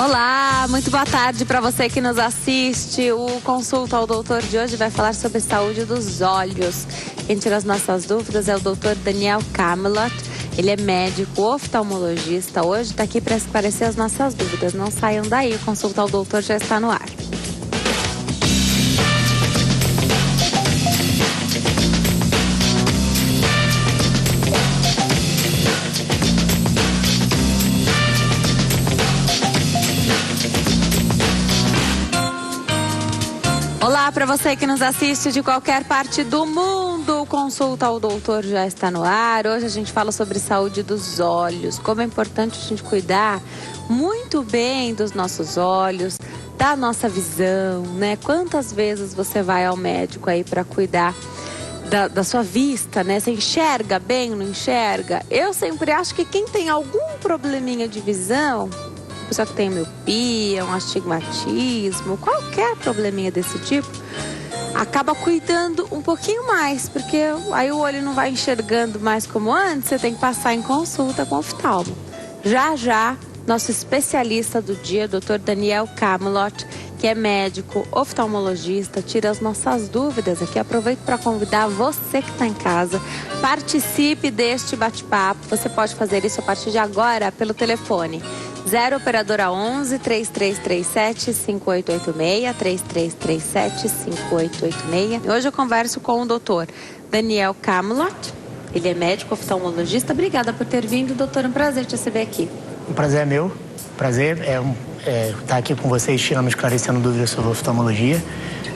Olá, muito boa tarde para você que nos assiste. O Consulta ao Doutor de hoje vai falar sobre saúde dos olhos. Quem tira as nossas dúvidas é o Dr. Daniel Camelot. Ele é médico oftalmologista. Hoje está aqui para esclarecer as nossas dúvidas. Não saiam daí, o Consulta ao Doutor já está no ar. Olá para você que nos assiste de qualquer parte do mundo, o Consulta ao Doutor já está no ar. Hoje a gente fala sobre saúde dos olhos, como é importante a gente cuidar muito bem dos nossos olhos, da nossa visão, né? Quantas vezes você vai ao médico aí para cuidar da sua vista, né? Você enxerga bem, não enxerga? Eu sempre acho que quem tem algum probleminha de visão, pessoa que tem miopia, um astigmatismo, qualquer probleminha desse tipo, acaba cuidando um pouquinho mais, porque aí o olho não vai enxergando mais como antes, você tem que passar em consulta com o oftalmo. Já, nosso especialista do dia, Dr. Daniel Camelot, que é médico oftalmologista, tira as nossas dúvidas aqui. Aproveito para convidar você que está em casa, participe deste bate-papo. Você pode fazer isso a partir de agora pelo telefone 0 operadora 11 3337 5886 3337 5886. Hoje eu converso com o Dr. Daniel Camelot. Ele é médico oftalmologista. Obrigada por ter vindo, doutor. Um prazer te receber aqui. Um prazer é meu. Prazer estar aqui com vocês, tirando, esclarecendo dúvidas sobre oftalmologia.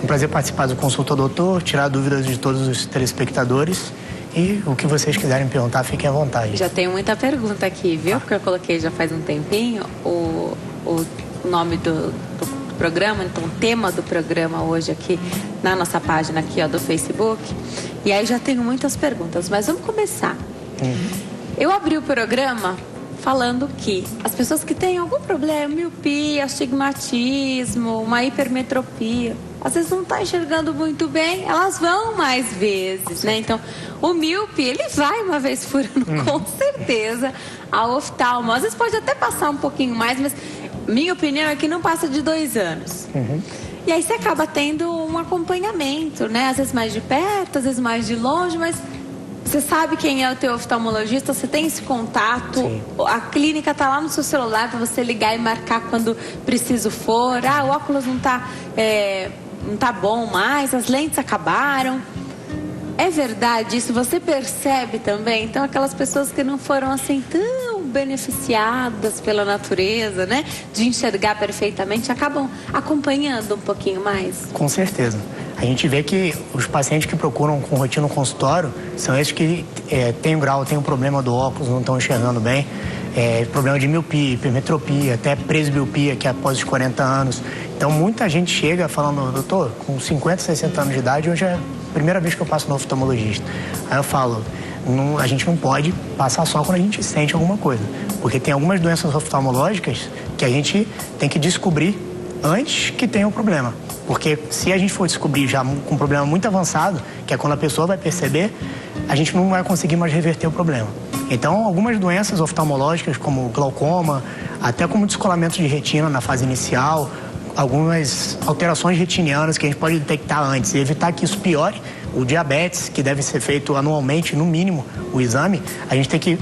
Um prazer participar do Consulta ao Doutor, tirar dúvidas de todos os telespectadores. E o que vocês quiserem perguntar, fiquem à vontade. Já tenho muita pergunta aqui, viu? Porque eu coloquei já faz um tempinho o nome do programa, então o tema do programa hoje aqui na nossa página aqui, ó, do Facebook. E aí já tenho muitas perguntas, mas vamos começar. Eu abri o programa falando que as pessoas que têm algum problema, miopia, astigmatismo, uma hipermetropia, às vezes não está enxergando muito bem, elas vão mais vezes, né? Então, o míope, ele vai uma vez por ano, com certeza, ao oftalmo. Às vezes pode até passar um pouquinho mais, mas minha opinião é que não passa de 2 anos. E aí você acaba tendo um acompanhamento, né? Às vezes mais de perto, às vezes mais de longe, mas você sabe quem é o teu oftalmologista, você tem esse contato. Sim. A clínica está lá no seu celular para você ligar e marcar quando preciso for. O óculos não tá bom mais, as lentes acabaram. É verdade isso? Você percebe também? Então, aquelas pessoas que não foram assim tão beneficiadas pela natureza, né? De enxergar perfeitamente, acabam acompanhando um pouquinho mais? Com certeza. A gente vê que os pacientes que procuram com rotina no consultório são esses que têm um problema do óculos, não estão enxergando bem, problema de miopia, hipermetropia, até presbiopia, que é após os 40 anos. Então, muita gente chega falando, doutor, com 50, 60 anos de idade, hoje é a primeira vez que eu passo no oftalmologista. Aí eu falo, a gente não pode passar só quando a gente sente alguma coisa, porque tem algumas doenças oftalmológicas que a gente tem que descobrir antes que tenha o problema. Porque se a gente for descobrir já com um problema muito avançado, que é quando a pessoa vai perceber, a gente não vai conseguir mais reverter o problema. Então, algumas doenças oftalmológicas, como glaucoma, até como descolamento de retina na fase inicial, algumas alterações retinianas que a gente pode detectar antes e evitar que isso piore, o diabetes, que deve ser feito anualmente, no mínimo, o exame, a gente tem que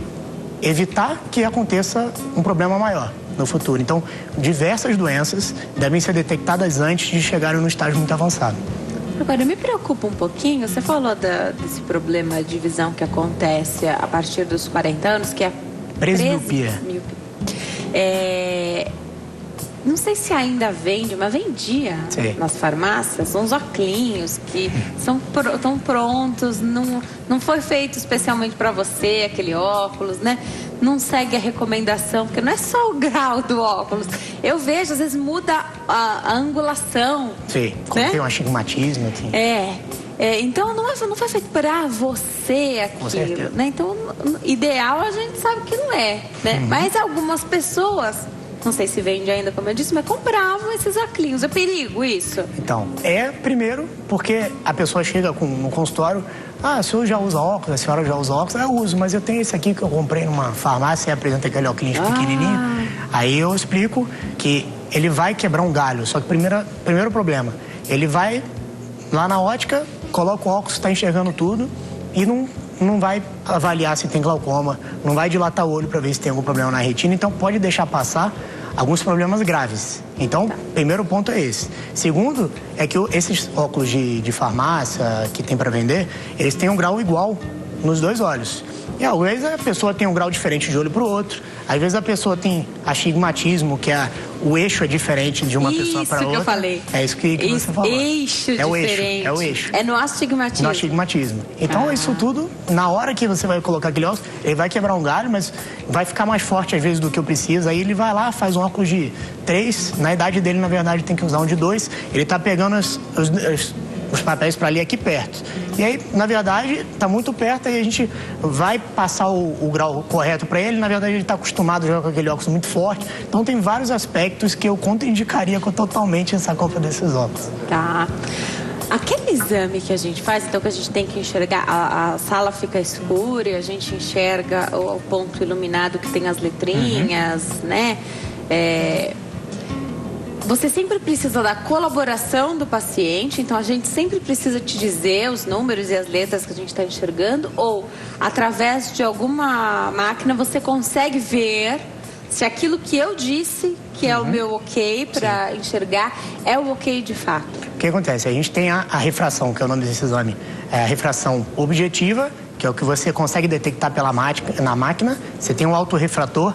evitar que aconteça um problema maior no futuro. Então, diversas doenças devem ser detectadas antes de chegarem no estágio muito avançado. Agora, me preocupa um pouquinho, você falou desse problema de visão que acontece a partir dos 40 anos, que é presbiopia. Não sei se ainda vende, mas vendia nas farmácias uns óculos que estão prontos, não foi feito especialmente para você, aquele óculos, né? Não segue a recomendação, porque não é só o grau do óculos. Eu vejo, às vezes muda a angulação. Sim, né? Tem um astigmatismo aqui. Então não foi feito para você aquilo, né? Então, ideal a gente sabe que não é, né? Mas algumas pessoas, não sei se vende ainda, como eu disse, mas compravam esses óculos. É perigo isso? Então, primeiro, porque a pessoa chega no consultório o senhor já usa óculos, a senhora já usa óculos? Eu uso, mas eu tenho esse aqui que eu comprei numa farmácia e apresenta aquele óculos pequenininho. Aí eu explico que ele vai quebrar um galho, só que primeiro problema, ele vai lá na ótica, coloca o óculos, está enxergando tudo e não vai avaliar se tem glaucoma, não vai dilatar o olho para ver se tem algum problema na retina, então pode deixar passar alguns problemas graves. Então, primeiro ponto é esse. Segundo, é que esses óculos de farmácia que tem para vender, eles têm um grau igual nos dois olhos. E às vezes a pessoa tem um grau diferente de olho para o outro. Às vezes a pessoa tem astigmatismo, que é o eixo é diferente de uma pessoa para outra. Isso que eu falei. É isso que você falou. Eixo diferente. É o eixo. É no astigmatismo. No astigmatismo. Então isso tudo, na hora que você vai colocar aquele óculos, ele vai quebrar um galho, mas vai ficar mais forte às vezes do que eu preciso. Aí ele vai lá, faz um óculos de 3. Na idade dele, na verdade, tem que usar um de 2. Ele está pegando os papéis para ali aqui perto. E aí, na verdade, está muito perto e a gente vai passar o grau correto para ele. Na verdade, ele está acostumado já com aquele óculos muito forte. Então, tem vários aspectos que eu contraindicaria totalmente essa compra desses óculos. Tá. Aquele exame que a gente faz, então, que a gente tem que enxergar, a sala fica escura e a gente enxerga o ponto iluminado que tem as letrinhas, né? Você sempre precisa da colaboração do paciente, então a gente sempre precisa te dizer os números e as letras que a gente está enxergando, ou através de alguma máquina você consegue ver se aquilo que eu disse que é o meu ok para enxergar é o ok de fato. O que acontece? A gente tem a refração, que é o nome desse exame. É a refração objetiva, que é o que você consegue detectar na máquina. Você tem um autorrefrator.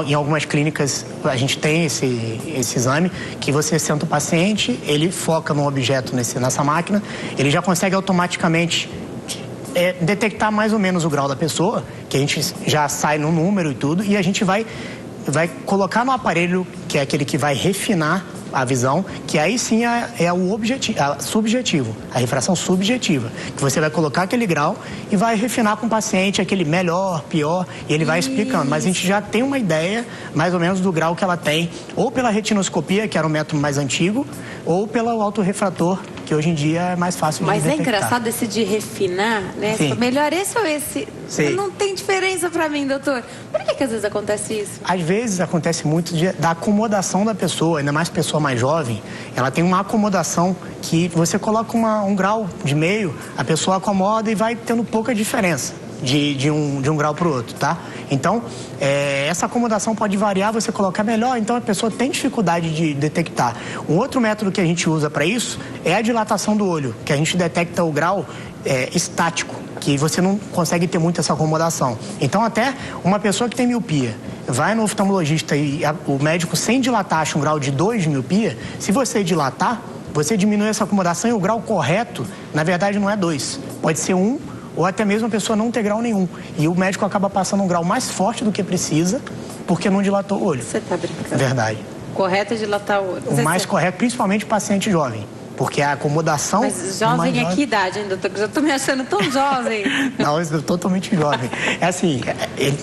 Em algumas clínicas a gente tem esse exame, que você senta o paciente, ele foca num objeto nessa máquina, ele já consegue automaticamente detectar mais ou menos o grau da pessoa, que a gente já sai no número e tudo, e a gente vai colocar no aparelho, que é aquele que vai refinar a visão, que aí sim é o subjetivo, a refração subjetiva, que você vai colocar aquele grau e vai refinar com o paciente aquele melhor, pior, e ele vai explicando. Mas a gente já tem uma ideia, mais ou menos, do grau que ela tem, ou pela retinoscopia, que era o método mais antigo, ou pelo autorrefrator, que hoje em dia é mais fácil de detectar. Mas é engraçado esse de refinar, né? Sim. Melhor esse ou esse? Sim. Não tem diferença pra mim, doutor. Por que às vezes acontece isso? Às vezes acontece muito da acomodação da pessoa, ainda mais pessoa mais jovem. Ela tem uma acomodação que você coloca um grau de meio, a pessoa acomoda e vai tendo pouca diferença de um grau para o outro, tá? Então, essa acomodação pode variar, você colocar melhor, então a pessoa tem dificuldade de detectar. Um outro método que a gente usa para isso é a dilatação do olho, que a gente detecta o grau estático, que você não consegue ter muito essa acomodação. Então, até uma pessoa que tem miopia, vai no oftalmologista e o médico, sem dilatar, acha um grau de 2 de miopia, se você dilatar, você diminui essa acomodação e o grau correto, na verdade, não é 2. Pode ser 1, ou até mesmo a pessoa não ter grau nenhum. E o médico acaba passando um grau mais forte do que precisa, porque não dilatou o olho. Você tá brincando? Verdade. Correto é dilatar o olho. O mais correto, principalmente paciente jovem. Porque a acomodação... Mas jovem é que idade, hein, doutor? Eu já tô me achando tão jovem. Não, eu sou totalmente jovem. É assim,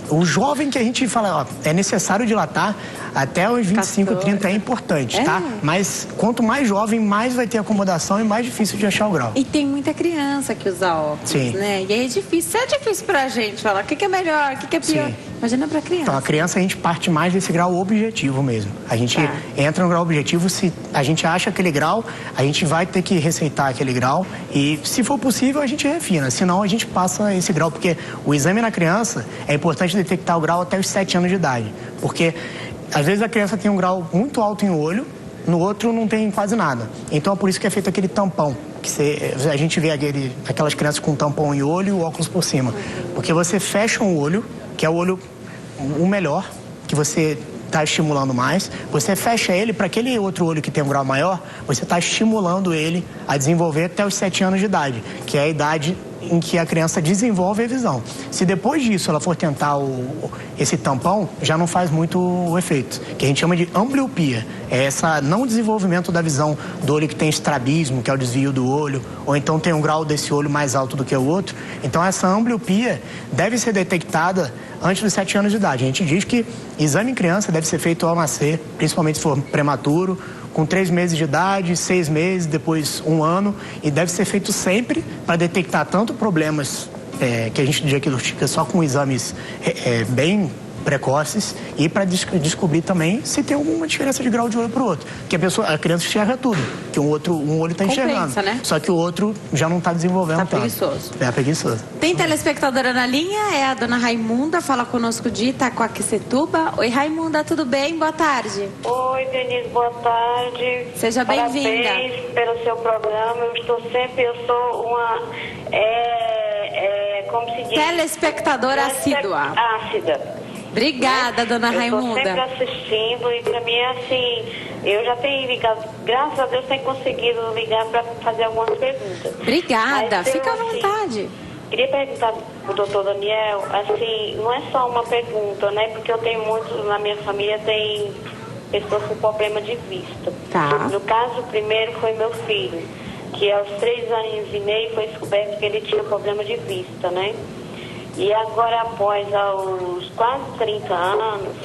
o jovem que a gente fala, é necessário dilatar até os 25, 30 é importante, tá? Mas quanto mais jovem, mais vai ter acomodação e mais difícil de achar o grau. E tem muita criança que usa óculos, Sim. né? E aí é difícil pra gente falar o que é melhor, o que é pior. Sim. Imagina pra criança. Então, a criança a gente parte mais desse grau objetivo mesmo. A gente entra no grau objetivo, se a gente acha aquele grau, a gente vai ter que receitar aquele grau e, se for possível, a gente refina. Senão, a gente passa esse grau, porque o exame na criança é importante detectar o grau até os 7 anos de idade. Porque, às vezes, a criança tem um grau muito alto em um olho, no outro não tem quase nada. Então, é por isso que é feito aquele tampão. A gente vê aquelas crianças com tampão em olho e o óculos por cima. Porque você fecha um olho, que é o olho o melhor, que você está estimulando mais, você fecha ele para aquele outro olho que tem um grau maior, você está estimulando ele a desenvolver até os 7 anos de idade, que é a idade em que a criança desenvolve a visão. Se depois disso ela for tentar esse tampão, já não faz muito o efeito, que a gente chama de ambliopia. É esse não desenvolvimento da visão do olho que tem estrabismo, que é o desvio do olho, ou então tem um grau desse olho mais alto do que o outro. Então essa ambliopia deve ser detectada antes dos 7 anos de idade. A gente diz que exame em criança deve ser feito ao nascer, principalmente se for prematuro, com 3 meses de idade, 6 meses, depois 1 ano, e deve ser feito sempre para detectar tanto problemas que a gente diagnostica só com exames bem precoces e para descobrir também se tem alguma diferença de grau de olho para o outro. Porque a criança enxerga tudo, que um olho está enxergando. Né? Só que o outro já não está desenvolvendo tanto. Preguiçoso. É preguiçoso. Tem telespectadora na linha, é a dona Raimunda, fala conosco de Itacoaquecetuba. Oi, Raimunda, tudo bem? Boa tarde. Oi, Denise, boa tarde. Seja bem-vinda. Parabéns pelo seu programa. Eu sou uma, como se diz? Telespectadora assídua. Ácida. Obrigada, dona Raimunda. Eu estou sempre assistindo e para mim é assim, eu já tenho ligado, graças a Deus tenho conseguido ligar para fazer algumas perguntas. Obrigada, fica à vontade. Queria perguntar pro doutor Daniel, assim, não é só uma pergunta, né? Porque eu tenho muitos, na minha família tem pessoas com problema de vista. Tá. No caso, o primeiro foi meu filho, que aos 3 anos e meio foi descoberto que ele tinha problema de vista, né? E agora, após aos quase 30 anos,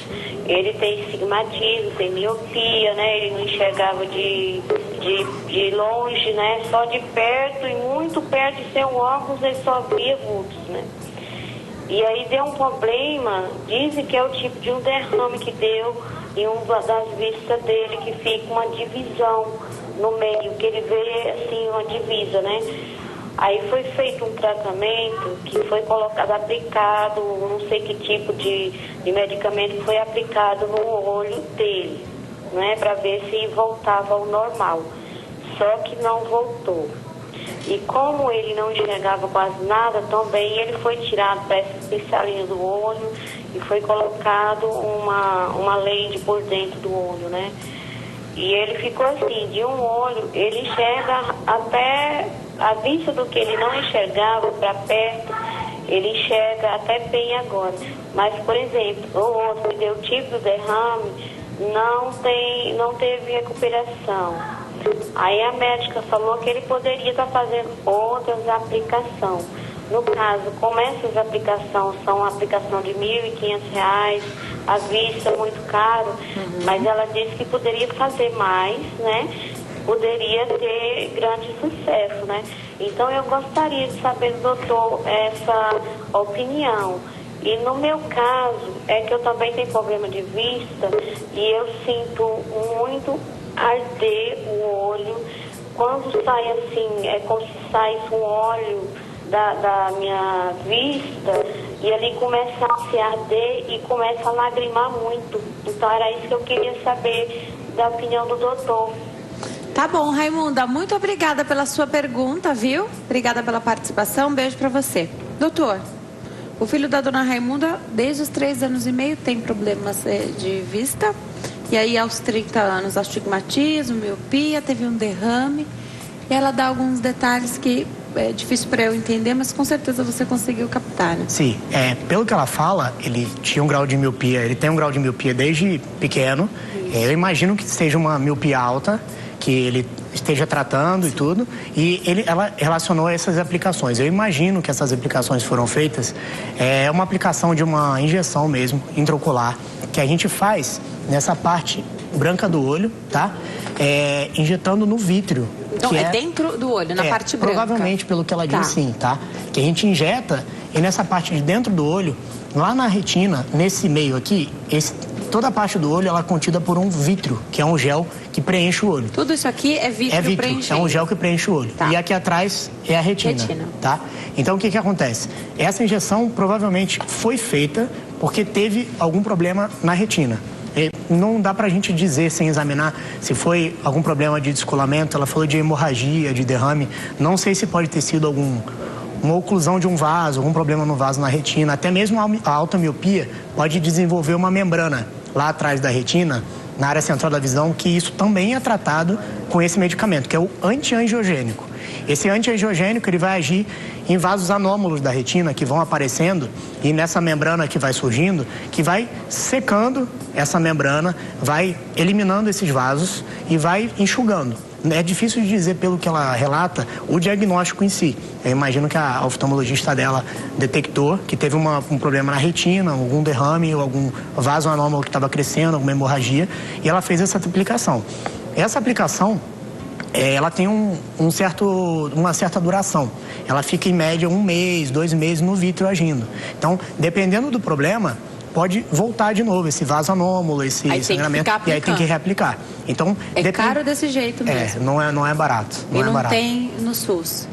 ele tem estigmatismo, tem miopia, né? Ele não enxergava de longe, né? Só de perto, e muito perto de ser um óculos, ele só via vultos, né? E aí deu um problema, dizem que é o tipo de um derrame que deu em uma das vistas dele, que fica uma divisão no meio, que ele vê assim, uma divisa, né? Aí foi feito um tratamento que foi colocado, aplicado, não sei que tipo de medicamento foi aplicado no olho dele, né, para ver se voltava ao normal. Só que não voltou. E como ele não enxergava quase nada, também ele foi tirado para essa especialista do olho e foi colocado uma lente por dentro do olho, né? E ele ficou assim, de um olho, ele enxerga até a vista do que ele não enxergava para perto, ele enxerga até bem agora. Mas, por exemplo, o outro que deu o tipo do derrame não teve recuperação. Aí a médica falou que ele poderia estar fazendo outras aplicações. No caso, como essas aplicações são uma aplicação de R$1.500, à vista muito caro, mas ela disse que poderia fazer mais, né? Poderia ter grande sucesso, né? Então eu gostaria de saber do doutor essa opinião. E no meu caso, é que eu também tenho problema de vista e eu sinto muito arder o olho. Quando sai assim, é como se saísse um óleo da minha vista e ali começa a se arder e começa a lagrimar muito. Então era isso que eu queria saber da opinião do doutor. Tá bom, Raimunda, muito obrigada pela sua pergunta, viu? Obrigada pela participação, beijo pra você. Doutor, o filho da dona Raimunda, desde os 3 anos e meio, tem problemas de vista. E aí, aos 30 anos, astigmatismo, miopia, teve um derrame. E ela dá alguns detalhes que é difícil para eu entender, mas com certeza você conseguiu captar, né? Sim, pelo que ela fala, ele tinha um grau de miopia, ele tem um grau de miopia desde pequeno. Eu imagino que seja uma miopia alta, que ele esteja tratando e tudo, e ela relacionou essas aplicações. Eu imagino que essas aplicações foram feitas, é uma aplicação de uma injeção mesmo, intraocular, que a gente faz nessa parte branca do olho, tá? Injetando no vítreo. Então, é dentro do olho, na parte branca? Provavelmente, pelo que ela diz, sim, tá? Que a gente injeta, e nessa parte de dentro do olho, lá na retina, nesse meio aqui, toda a parte do olho ela é contida por um vítreo, que é um gel que preenche o olho. Tudo isso aqui é vítreo preenchido? É um gel que preenche o olho. Tá. E aqui atrás é a retina. Tá? Então, o que acontece? Essa injeção provavelmente foi feita porque teve algum problema na retina. Não dá pra gente dizer sem examinar se foi algum problema de descolamento. Ela falou de hemorragia, de derrame. Não sei se pode ter sido uma oclusão de um vaso, algum problema no vaso na retina. Até mesmo a alta miopia pode desenvolver uma membrana lá atrás da retina, na área central da visão, que isso também é tratado com esse medicamento, que é o antiangiogênico. Esse antiangiogênico, ele vai agir em vasos anômalos da retina que vão aparecendo e nessa membrana que vai surgindo, que vai secando essa membrana, vai eliminando esses vasos e vai enxugando. É difícil de dizer, pelo que ela relata, o diagnóstico em si. Eu imagino que a oftalmologista dela detectou que teve um problema na retina, algum derrame ou algum vaso anômalo que estava crescendo, alguma hemorragia, e ela fez essa aplicação. Essa aplicação, ela tem uma certa duração. Ela fica em média 1 mês, 2 meses no vítreo agindo. Então, dependendo do problema, pode voltar de novo esse vaso anômalo, esse sangramento, e aí tem que reaplicar. Então, caro desse jeito mesmo. Não é barato. Não tem no SUS.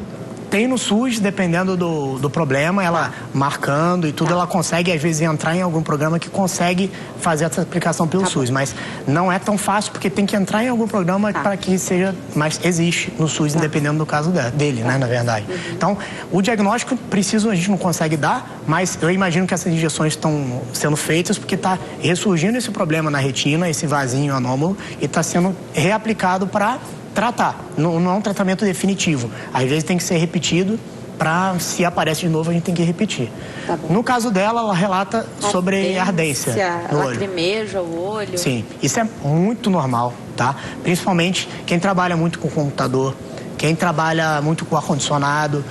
Tem no SUS, dependendo do problema, ela marcando e tudo, ela consegue, às vezes, entrar em algum programa que consegue fazer essa aplicação pelo SUS. Mas não é tão fácil, porque tem que entrar em algum programa para que seja... Mas existe no SUS, dependendo do caso dele, né, na verdade. Então, o diagnóstico preciso a gente não consegue dar, mas eu imagino que essas injeções estão sendo feitas porque está ressurgindo esse problema na retina, esse vasinho anômalo, e está sendo reaplicado para tratar. Não é um tratamento definitivo. Às vezes tem que ser repetido para, se aparece de novo, a gente tem que repetir. Tá bom. No caso dela, ela relata sobre ardência no olho. Lacrimeja o olho. Sim, isso é muito normal, tá? Principalmente quem trabalha muito com computador, quem trabalha muito com ar-condicionado,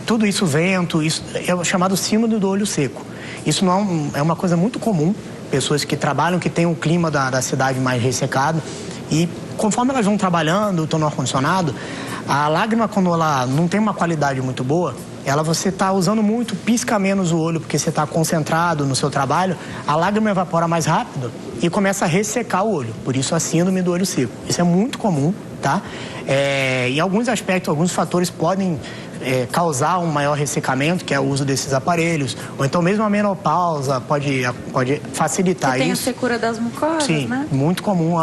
tudo isso, vento, isso é o chamado síndrome do olho seco. Isso não é uma coisa muito comum, pessoas que trabalham, que têm o clima da cidade mais ressecado, e conforme elas vão trabalhando, estão no ar-condicionado, a lágrima, quando ela não tem uma qualidade muito boa, você está usando muito, pisca menos o olho, porque você está concentrado no seu trabalho, a lágrima evapora mais rápido e começa a ressecar o olho. Por isso a síndrome do olho seco. Isso é muito comum, tá? Em alguns aspectos, alguns fatores podem causar um maior ressecamento, que é o uso desses aparelhos, ou então mesmo a menopausa pode facilitar isso. Tem a secura das mucosas, sim, né? Muito comum,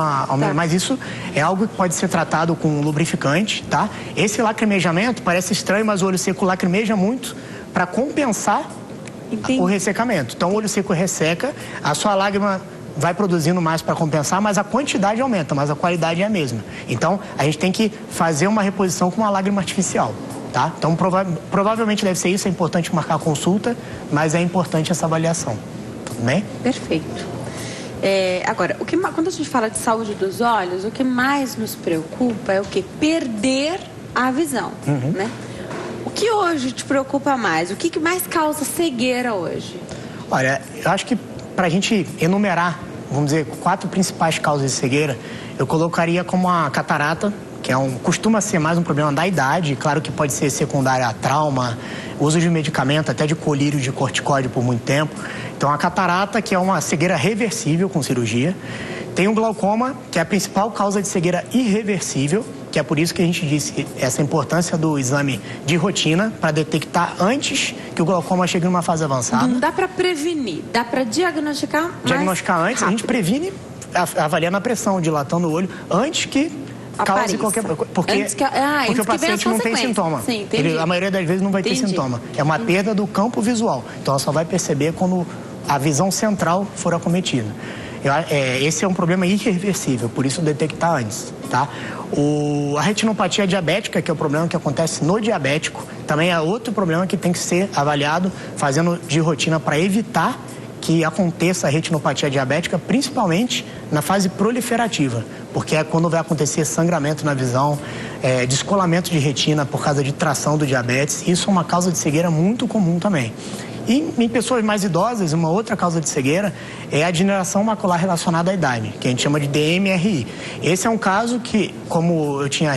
mas isso é algo que pode ser tratado com lubrificante, tá? Esse lacrimejamento parece estranho, mas o olho seco lacrimeja muito para compensar o ressecamento. Então o olho seco resseca, a sua lágrima vai produzindo mais para compensar, mas a quantidade aumenta, mas a qualidade é a mesma. Então a gente tem que fazer uma reposição com uma lágrima artificial. Tá? Então, provavelmente deve ser isso, é importante marcar a consulta, mas é importante essa avaliação. Tudo bem? Perfeito. Agora, quando a gente fala de saúde dos olhos, o que mais nos preocupa é o quê? Perder a visão, né? O que hoje te preocupa mais? O que mais causa cegueira hoje? Olha, eu acho que para a gente enumerar, vamos dizer, 4 principais causas de cegueira, eu colocaria como a catarata, que costuma ser mais um problema da idade, claro que pode ser secundário a trauma, uso de medicamento, até de colírio de corticóide por muito tempo. Então a catarata, que é uma cegueira reversível com cirurgia. Tem o glaucoma, que é a principal causa de cegueira irreversível, que é por isso que a gente disse essa importância do exame de rotina para detectar antes que o glaucoma chegue numa fase avançada. Não dá para prevenir, dá para diagnosticar antes, a gente previne avaliando a pressão, dilatando o olho, antes que cause qualquer... Porque o paciente não tem sintoma. Sim, a maioria das vezes não vai ter sintoma. É uma perda do campo visual. Então ela só vai perceber quando a visão central for acometida. Esse é um problema irreversível, por isso detectar antes, tá? A retinopatia diabética, que é o problema que acontece no diabético, também é outro problema que tem que ser avaliado, fazendo de rotina para evitar que aconteça a retinopatia diabética, principalmente na fase proliferativa, porque é quando vai acontecer sangramento na visão, descolamento de retina por causa de tração do diabetes. Isso é uma causa de cegueira muito comum também. E em pessoas mais idosas, uma outra causa de cegueira é a degeneração macular relacionada à idade, que a gente chama de DMRI. Esse é um caso que, como eu tinha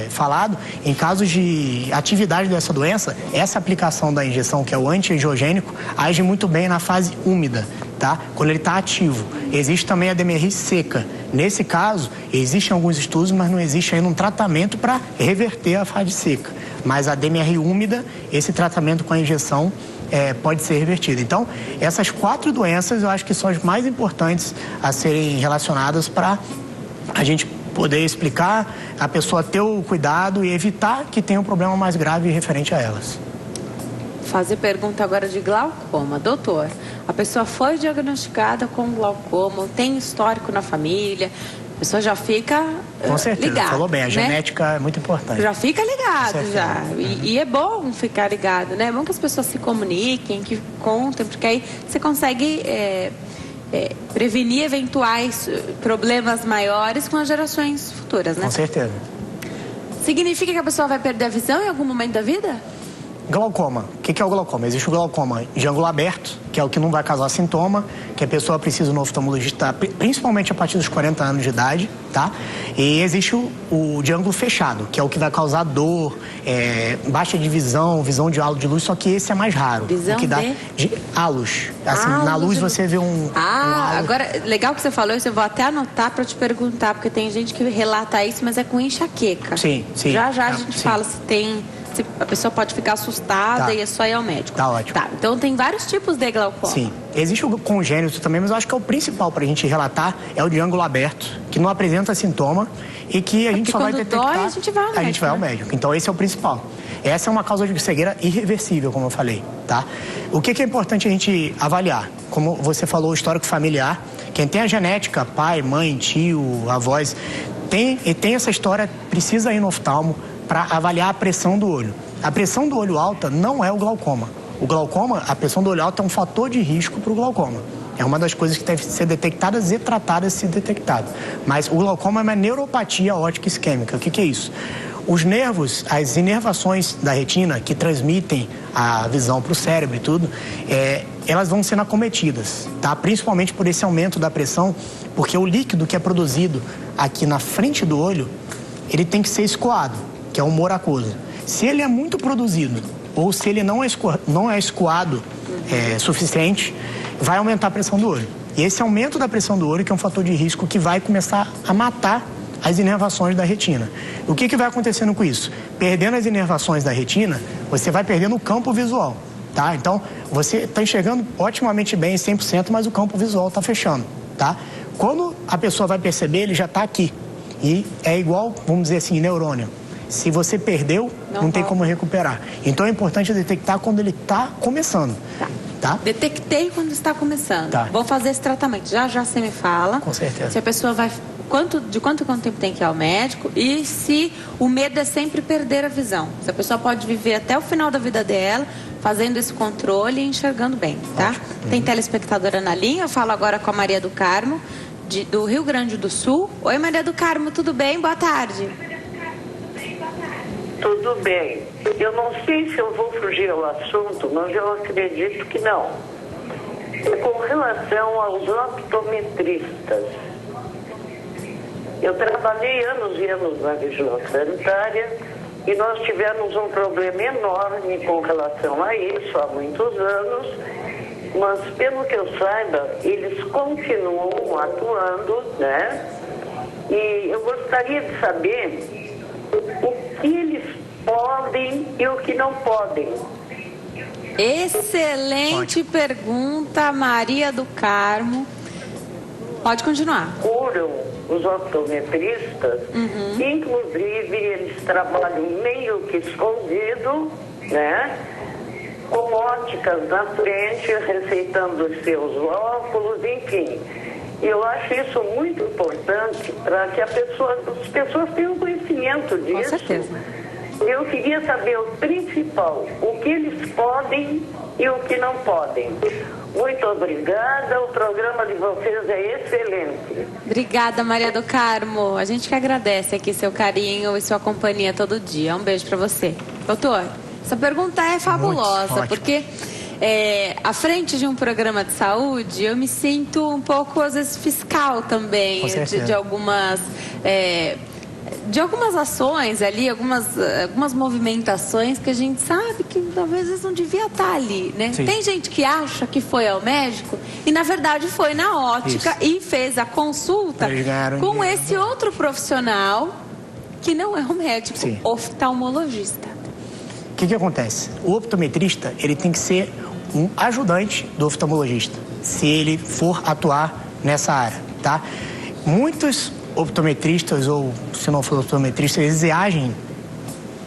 falado, em casos de atividade dessa doença, essa aplicação da injeção, que é o anti-angiogênico, age muito bem na fase úmida, tá? Quando ele está ativo. Existe também a DMRI seca. Nesse caso, existem alguns estudos, mas não existe ainda um tratamento para reverter a fase seca. Mas a DMRI úmida, esse tratamento com a injeção pode ser revertido. Então, essas 4 doenças eu acho que são as mais importantes a serem relacionadas para a gente poder explicar, a pessoa ter o cuidado e evitar que tenha um problema mais grave referente a elas. Fazer pergunta agora de glaucoma. Doutor, a pessoa foi diagnosticada com glaucoma, tem histórico na família, a pessoa já fica com certeza, ligada, falou bem, a né? genética é muito importante. Já fica ligado, já. E é bom ficar ligado, né? É bom que as pessoas se comuniquem, que contem, porque aí você consegue prevenir eventuais problemas maiores com as gerações futuras, né? Com certeza. Significa que a pessoa vai perder a visão em algum momento da vida? glaucoma. O que é o glaucoma? Existe o glaucoma de ângulo aberto, que é o que não vai causar sintoma, que a pessoa precisa no oftalmologista, principalmente a partir dos 40 anos de idade, tá? E existe o de ângulo fechado, que é o que vai causar dor, baixa de visão, visão de halo de luz, só que esse é mais raro. Visão o que dá de halos. Assim, na luz você vê um halo. Agora, legal que você falou isso, eu vou até anotar para te perguntar, porque tem gente que relata isso, mas é com enxaqueca. Sim. Já a gente fala se a pessoa pode ficar assustada e é só ir ao médico. Tá ótimo. Tá, então tem vários tipos de glaucoma. Sim. Existe o congênito também, mas eu acho que é o principal para a gente relatar, é o de ângulo aberto, que não apresenta sintoma e que a gente só vai detectar... Dói, a gente vai ao médico. A gente vai ao médico. Então esse é o principal. Essa é uma causa de cegueira irreversível, como eu falei, tá? O que é importante a gente avaliar? Como você falou, o histórico familiar. Quem tem a genética, pai, mãe, tio, avós, tem essa história, precisa ir no oftalmo para avaliar a pressão do olho. A pressão do olho alta não é o glaucoma. O glaucoma, a pressão do olho alta é um fator de risco para o glaucoma. É uma das coisas que deve ser detectadas e tratadas se detectado. Mas o glaucoma é uma neuropatia óptica isquêmica. O que é isso? Os nervos, as inervações da retina que transmitem a visão para o cérebro e tudo, elas vão sendo acometidas, tá? Principalmente por esse aumento da pressão, porque o líquido que é produzido aqui na frente do olho, ele tem que ser escoado, que é o humor aquoso. Se ele é muito produzido ou se ele não é escoado suficiente, vai aumentar a pressão do olho. E esse aumento da pressão do olho que é um fator de risco que vai começar a matar as inervações da retina. O que vai acontecendo com isso? Perdendo as inervações da retina, você vai perdendo o campo visual, tá? Então, você está enxergando otimamente bem, 100%, mas o campo visual está fechando, tá? Quando a pessoa vai perceber, ele já está aqui. E é igual, vamos dizer assim, neurônio. Se você perdeu, não tem como recuperar. Então, é importante detectar quando ele está começando. Tá? Detectei quando está começando. Tá. Vou fazer esse tratamento. Já você me fala. Com certeza. Se a pessoa vai... De quanto tempo tem que ir ao médico e se o medo é sempre perder a visão. Se a pessoa pode viver até o final da vida dela fazendo esse controle e enxergando bem, tá? Tem telespectadora na linha, eu falo agora com a Maria do Carmo, do Rio Grande do Sul. Oi, Maria do Carmo, tudo bem? Boa tarde. Tudo bem. Eu não sei se eu vou fugir ao assunto, mas eu acredito que não. Com relação aos optometristas, eu trabalhei anos e anos na vigilância sanitária e nós tivemos um problema enorme com relação a isso há muitos anos, mas pelo que eu saiba, eles continuam atuando, né? E eu gostaria de saber o que eles podem e o que não podem. Excelente pergunta, Maria do Carmo. Pode continuar. Curam os optometristas, inclusive eles trabalham meio que escondido, né? Com óticas na frente, receitando os seus óculos, enfim. E eu acho isso muito importante para que as pessoas tenham conhecimento disso. Com certeza. Eu queria saber o principal, o que eles podem e o que não podem. Muito obrigada, o programa de vocês é excelente. Obrigada, Maria do Carmo. A gente que agradece aqui seu carinho e sua companhia todo dia. Um beijo para você. Doutor, essa pergunta é fabulosa, porque à frente de um programa de saúde, eu me sinto um pouco, às vezes, fiscal também de algumas... de algumas ações ali, algumas movimentações que a gente sabe que talvez eles não devia estar ali, né? Sim. Tem gente que acha que foi ao médico e na verdade foi na ótica e fez a consulta com esse outro profissional que não é um médico, oftalmologista. O que acontece? O optometrista, ele tem que ser um ajudante do oftalmologista, se ele for atuar nessa área, tá? Muitos optometristas, ou se não for optometrista, eles agem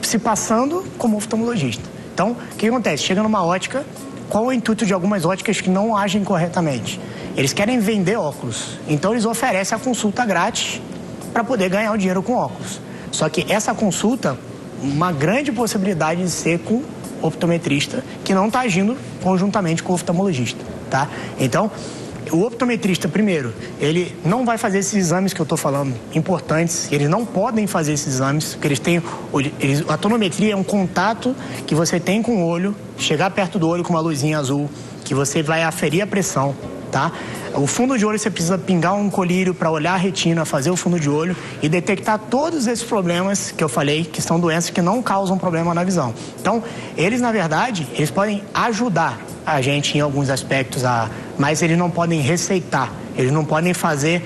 se passando como oftalmologista. Então, o que acontece? Chega numa ótica, qual é o intuito de algumas óticas que não agem corretamente? Eles querem vender óculos, então eles oferecem a consulta grátis para poder ganhar o dinheiro com óculos. Só que essa consulta, uma grande possibilidade de ser com optometrista que não está agindo conjuntamente com o oftalmologista, tá? Então, o optometrista, primeiro, ele não vai fazer esses exames que eu estou falando, importantes. Eles não podem fazer esses exames, porque a tonometria é um contato que você tem com o olho, chegar perto do olho com uma luzinha azul, que você vai aferir a pressão, tá? O fundo de olho você precisa pingar um colírio para olhar a retina, fazer o fundo de olho e detectar todos esses problemas que eu falei, que são doenças que não causam problema na visão. Então, eles, na verdade, eles podem ajudar a gente em alguns aspectos, mas eles não podem receitar, eles não podem fazer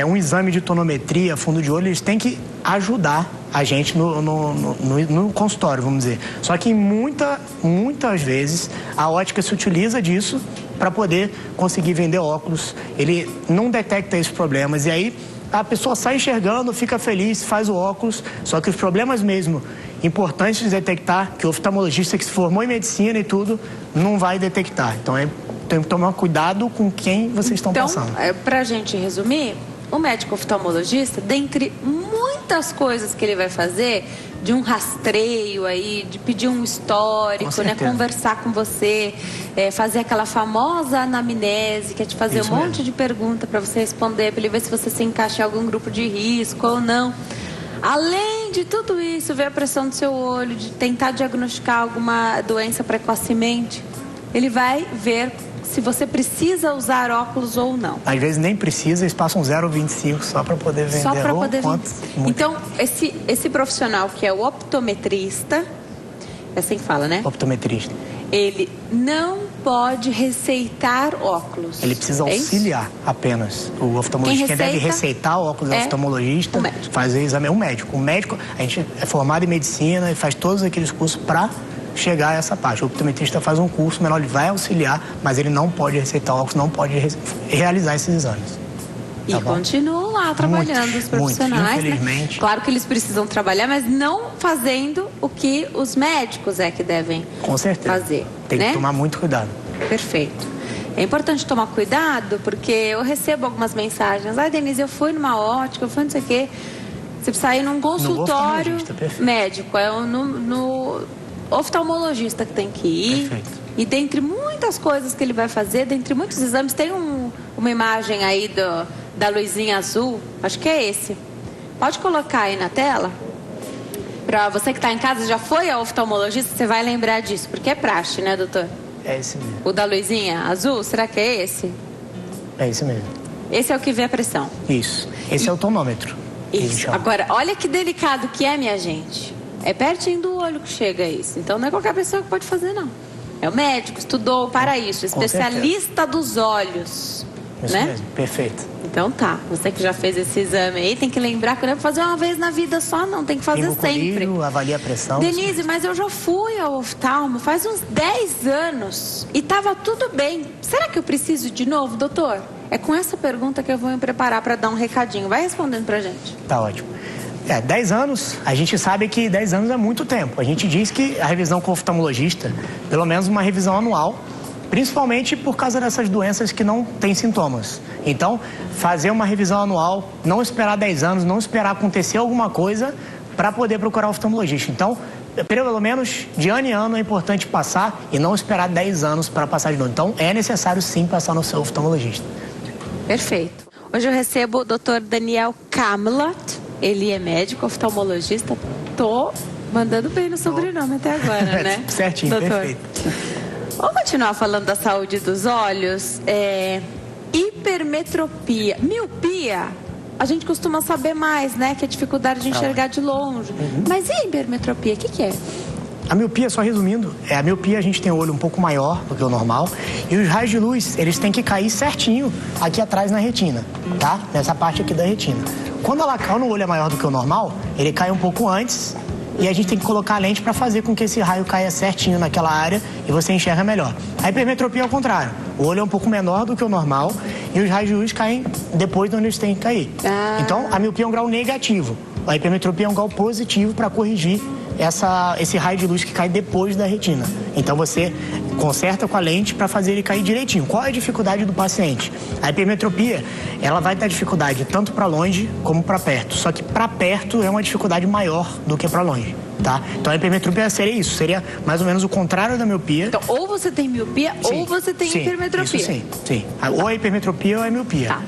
um exame de tonometria, fundo de olho, eles têm que ajudar a gente no consultório, vamos dizer. Só que muitas vezes a ótica se utiliza disso para poder conseguir vender óculos. Ele não detecta esses problemas e aí a pessoa sai enxergando, fica feliz, faz o óculos, só que os problemas mesmo importantes de detectar, que o oftalmologista que se formou em medicina e tudo, não vai detectar. Então, tem que tomar cuidado com quem vocês estão passando. Então, para a gente resumir, o médico oftalmologista, dentre muitas coisas que ele vai fazer, de um rastreio aí, de pedir um histórico, né, conversar com você, fazer aquela famosa anamnese, que é te fazer um monte de pergunta para você responder, para ele ver se você se encaixa em algum grupo de risco ou não. Além de tudo isso, ver a pressão do seu olho, de tentar diagnosticar alguma doença precocemente, ele vai ver se você precisa usar óculos ou não. Às vezes nem precisa, eles passam 0,25 só para poder vender. Só para poder vender. Então, esse profissional que é o optometrista, é assim que fala, né? Optometrista. Ele não pode receitar óculos. Ele precisa auxiliar apenas. O oftalmologista, quem deve receitar óculos é o oftalmologista, fazer o exame é o médico. O médico, a gente é formado em medicina e faz todos aqueles cursos para chegar a essa parte. O optometrista faz um curso menor, ele vai auxiliar, mas ele não pode receitar óculos, não pode realizar esses exames. E continuam lá trabalhando os profissionais, infelizmente. Né? Claro que eles precisam trabalhar, mas não fazendo o que os médicos que devem fazer. Tem que tomar muito cuidado. Perfeito. É importante tomar cuidado, porque eu recebo algumas mensagens. Denise, eu fui numa ótica, eu fui não sei o quê. Você precisa ir num consultório médico, no oftalmologista que tem que ir. Perfeito. E dentre muitas coisas que ele vai fazer, dentre muitos exames, tem uma imagem aí da luzinha azul, acho que é esse. Pode colocar aí na tela? Para você que está em casa, já foi ao oftalmologista, você vai lembrar disso, porque é praxe, né, doutor? É esse mesmo. O da luzinha azul, será que é esse? É esse mesmo. Esse é o que vê a pressão? Isso. Esse é o tonômetro. Isso. Agora, olha que delicado que é, minha gente. É pertinho do olho que chega isso. Então não é qualquer pessoa que pode fazer, não. É o médico, estudou para isso, especialista dos olhos. Isso né? mesmo, perfeito. Então tá, você que já fez esse exame aí, tem que lembrar que não é pra fazer uma vez na vida só, não, tem que fazer sempre. Avalia a pressão. Denise, mas eu já fui ao oftalmo faz uns 10 anos e tava tudo bem. Será que eu preciso de novo, doutor? É com essa pergunta que eu vou me preparar para dar um recadinho. Vai respondendo pra gente. Tá ótimo. 10 anos, a gente sabe que 10 anos é muito tempo. A gente diz que a revisão com o oftalmologista, pelo menos uma revisão anual, principalmente por causa dessas doenças que não têm sintomas. Então, fazer uma revisão anual, não esperar 10 anos, não esperar acontecer alguma coisa para poder procurar o oftalmologista. Então, pelo menos de ano em ano é importante passar e não esperar 10 anos para passar de novo. Então, é necessário sim passar no seu oftalmologista. Perfeito. Hoje eu recebo o Dr. Daniel Kamlat. Ele é médico oftalmologista. Tô mandando bem no sobrenome até agora, né? Certinho, doutor. Perfeito. Vamos continuar falando da saúde dos olhos. Hipermetropia, miopia. A gente costuma saber mais, né? Que é a dificuldade de enxergar de longe. Mas e a hipermetropia? O que é? A miopia, só resumindo, a miopia a gente tem o olho um pouco maior do que o normal e os raios de luz, eles têm que cair certinho aqui atrás na retina, tá? Nessa parte aqui da retina. Quando o olho é maior do que o normal, ele cai um pouco antes e a gente tem que colocar a lente para fazer com que esse raio caia certinho naquela área e você enxerga melhor. A hipermetropia é o contrário. O olho é um pouco menor do que o normal e os raios de luz caem depois de onde eles têm que cair. Então, a miopia é um grau negativo. A hipermetropia é um grau positivo para corrigir esse raio de luz que cai depois da retina. Então você conserta com a lente para fazer ele cair direitinho. Qual é a dificuldade do paciente? A hipermetropia, ela vai dar dificuldade tanto para longe como para perto. Só que para perto é uma dificuldade maior do que para longe. tá? Então a hipermetropia seria isso, seria mais ou menos o contrário da miopia. Então, ou você tem miopia ou você tem hipermetropia. Isso sim. Ou a hipermetropia ou a miopia. Tá.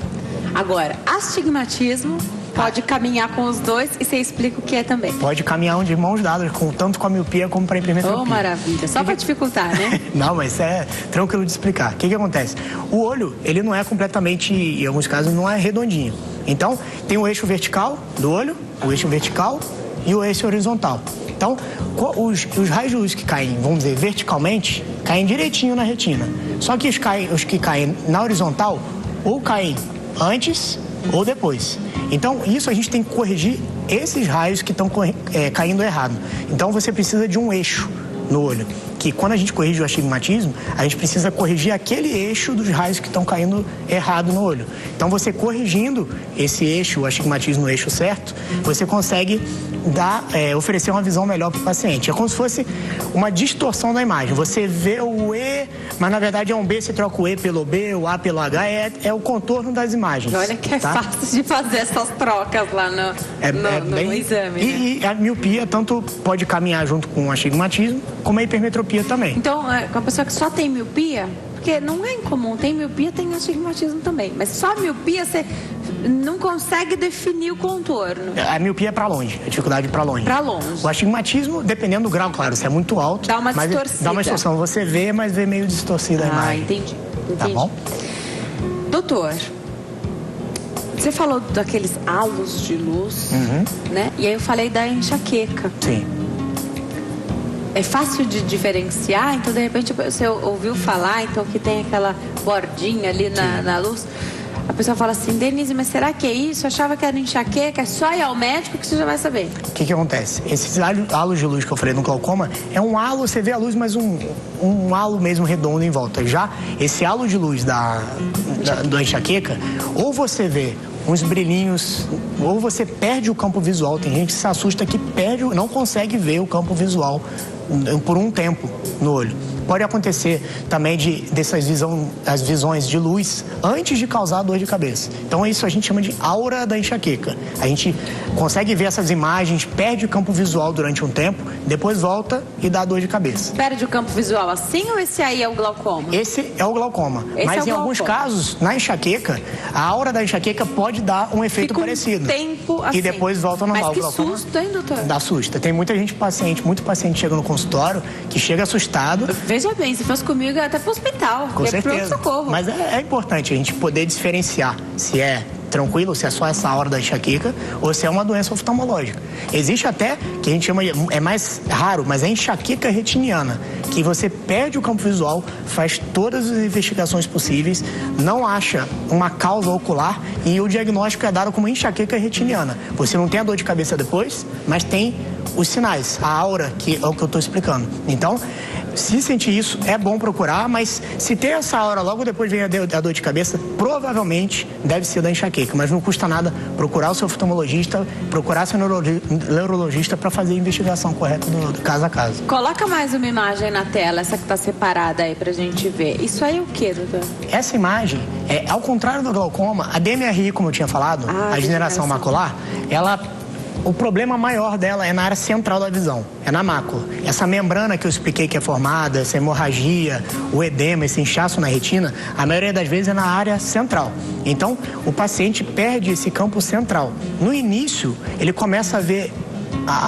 Agora, astigmatismo pode caminhar com os dois e você explica o que é também. Pode caminhar de mãos dadas, tanto com a miopia como para a hipermetropia. Oh, maravilha. Só para dificultar, né? Não, mas é tranquilo de explicar. O que acontece? O olho, ele não é completamente, em alguns casos, não é redondinho. Então, tem o eixo vertical do olho, o eixo vertical e o eixo horizontal. Então, os raios de luz que caem, vamos dizer, verticalmente, caem direitinho na retina. Só que os que caem na horizontal, ou caem antes ou depois. Então, isso a gente tem que corrigir esses raios que estão caindo errado. Então, você precisa de um eixo no olho, que quando a gente corrige o astigmatismo, a gente precisa corrigir aquele eixo dos raios que estão caindo errado no olho. Então, você corrigindo esse eixo, o astigmatismo no eixo certo, você consegue oferecer uma visão melhor para o paciente. É como se fosse uma distorção da imagem. Você vê o E, mas na verdade é um B, você troca o E pelo B, o A pelo H, é o contorno das imagens. Olha que é fácil de fazer essas trocas lá no exame. E a miopia tanto pode caminhar junto com o astigmatismo, como a hipermetropia também. Então, com a pessoa que só tem miopia, porque não é incomum, tem miopia, tem astigmatismo também, mas só a miopia você não consegue definir o contorno. A miopia é para longe, a dificuldade para longe. Para longe. O astigmatismo, dependendo do grau, claro, se é muito alto, dá uma distorcida. Dá uma distorção, você vê, mas vê meio distorcida a imagem. Entendi. Tá bom? Doutor, você falou daqueles halos de luz, né? E aí eu falei da enxaqueca. Sim. É fácil de diferenciar, então de repente você ouviu falar, então que tem aquela bordinha ali na luz. A pessoa fala assim, Denise, mas será que é isso? Eu achava que era enxaqueca, é só ir ao médico que você já vai saber. O que acontece? Esses halos de luz que eu falei no glaucoma, é um halo, você vê a luz, mas um halo mesmo redondo em volta. Já esse halo de luz da enxaqueca, ou você vê uns brilhinhos, ou você perde o campo visual. Tem gente que se assusta que não consegue ver o campo visual por um tempo no olho. Pode acontecer também as visões de luz antes de causar dor de cabeça. Então isso a gente chama de aura da enxaqueca. A gente consegue ver essas imagens, perde o campo visual durante um tempo, depois volta e dá dor de cabeça. Perde o campo visual assim ou esse aí é o glaucoma? Esse é o glaucoma. Mas em alguns casos, na enxaqueca, a aura da enxaqueca pode dar um efeito parecido. Tempo assim. E depois volta ao normal. Mas que susto, hein, doutor? Dá susto. Tem muita gente muito paciente chega no consultório que chega assustado. Veja bem, se fosse comigo, eu ia até pro hospital. Com certeza. Pronto-socorro. Mas é importante a gente poder diferenciar se é tranquilo, se é só essa hora da enxaqueca ou se é uma doença oftalmológica. Existe até, que a gente chama, é mais raro, mas é enxaqueca retiniana, que você perde o campo visual, faz todas as investigações possíveis, não acha uma causa ocular e o diagnóstico é dado como enxaqueca retiniana. Você não tem a dor de cabeça depois, mas tem os sinais, a aura, que é o que eu estou explicando. Então, se sentir isso, é bom procurar, mas se tem essa aura logo depois vem a dor de cabeça, provavelmente deve ser da enxaqueca, mas não custa nada procurar o seu oftalmologista, procurar seu neurologista para fazer a investigação correta do caso a caso. Coloca mais uma imagem na tela, essa que está separada aí pra gente ver. Isso aí é o que, doutor? Essa imagem, ao contrário do glaucoma, a DMRI, como eu tinha falado, a degeneração macular, o problema maior dela é na área central da visão, é na mácula. Essa membrana que eu expliquei que é formada, essa hemorragia, o edema, esse inchaço na retina, a maioria das vezes é na área central. Então, o paciente perde esse campo central. No início, ele começa a ver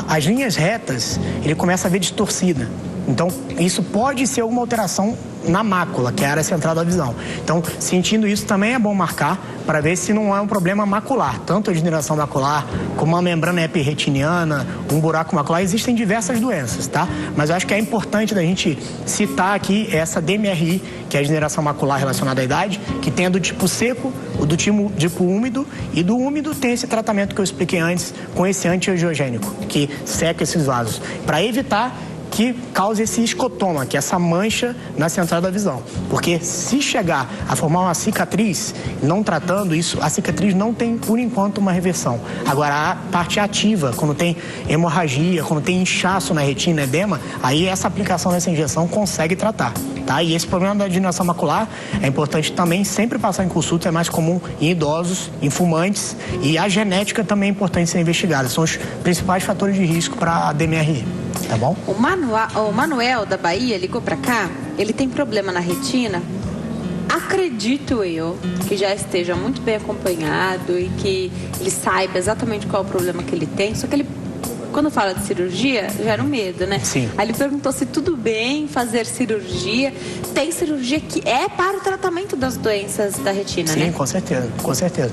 as linhas retas, ele começa a ver distorcida. Então, isso pode ser alguma alteração na mácula, que é a área central da visão. Então, sentindo isso, também é bom marcar para ver se não é um problema macular. Tanto a degeneração macular, como a membrana epirretiniana, um buraco macular, existem diversas doenças, tá? Mas eu acho que é importante da gente citar aqui essa DMRI, que é a degeneração macular relacionada à idade, que tem a do tipo seco, o do tipo úmido, e do úmido tem esse tratamento que eu expliquei antes, com esse antiangiogênico, que seca esses vasos, para evitar que causa esse escotoma, que é essa mancha na central da visão. Porque se chegar a formar uma cicatriz, não tratando isso, a cicatriz não tem, por enquanto, uma reversão. Agora, a parte ativa, quando tem hemorragia, quando tem inchaço na retina, edema, aí essa aplicação dessa injeção consegue tratar. Tá? E esse problema da degeneração macular é importante também sempre passar em consulta, é mais comum em idosos, em fumantes, e a genética também é importante ser investigada. São os principais fatores de risco para a DMRI, tá bom? O Manuel da Bahia ligou para cá, ele tem problema na retina. Acredito eu que já esteja muito bem acompanhado e que ele saiba exatamente qual é o problema que ele tem, só que ele, quando fala de cirurgia, gera um medo, né? Sim. Aí ele perguntou se tudo bem fazer cirurgia. Tem cirurgia que é para o tratamento das doenças da retina, né? Sim, com certeza, com certeza.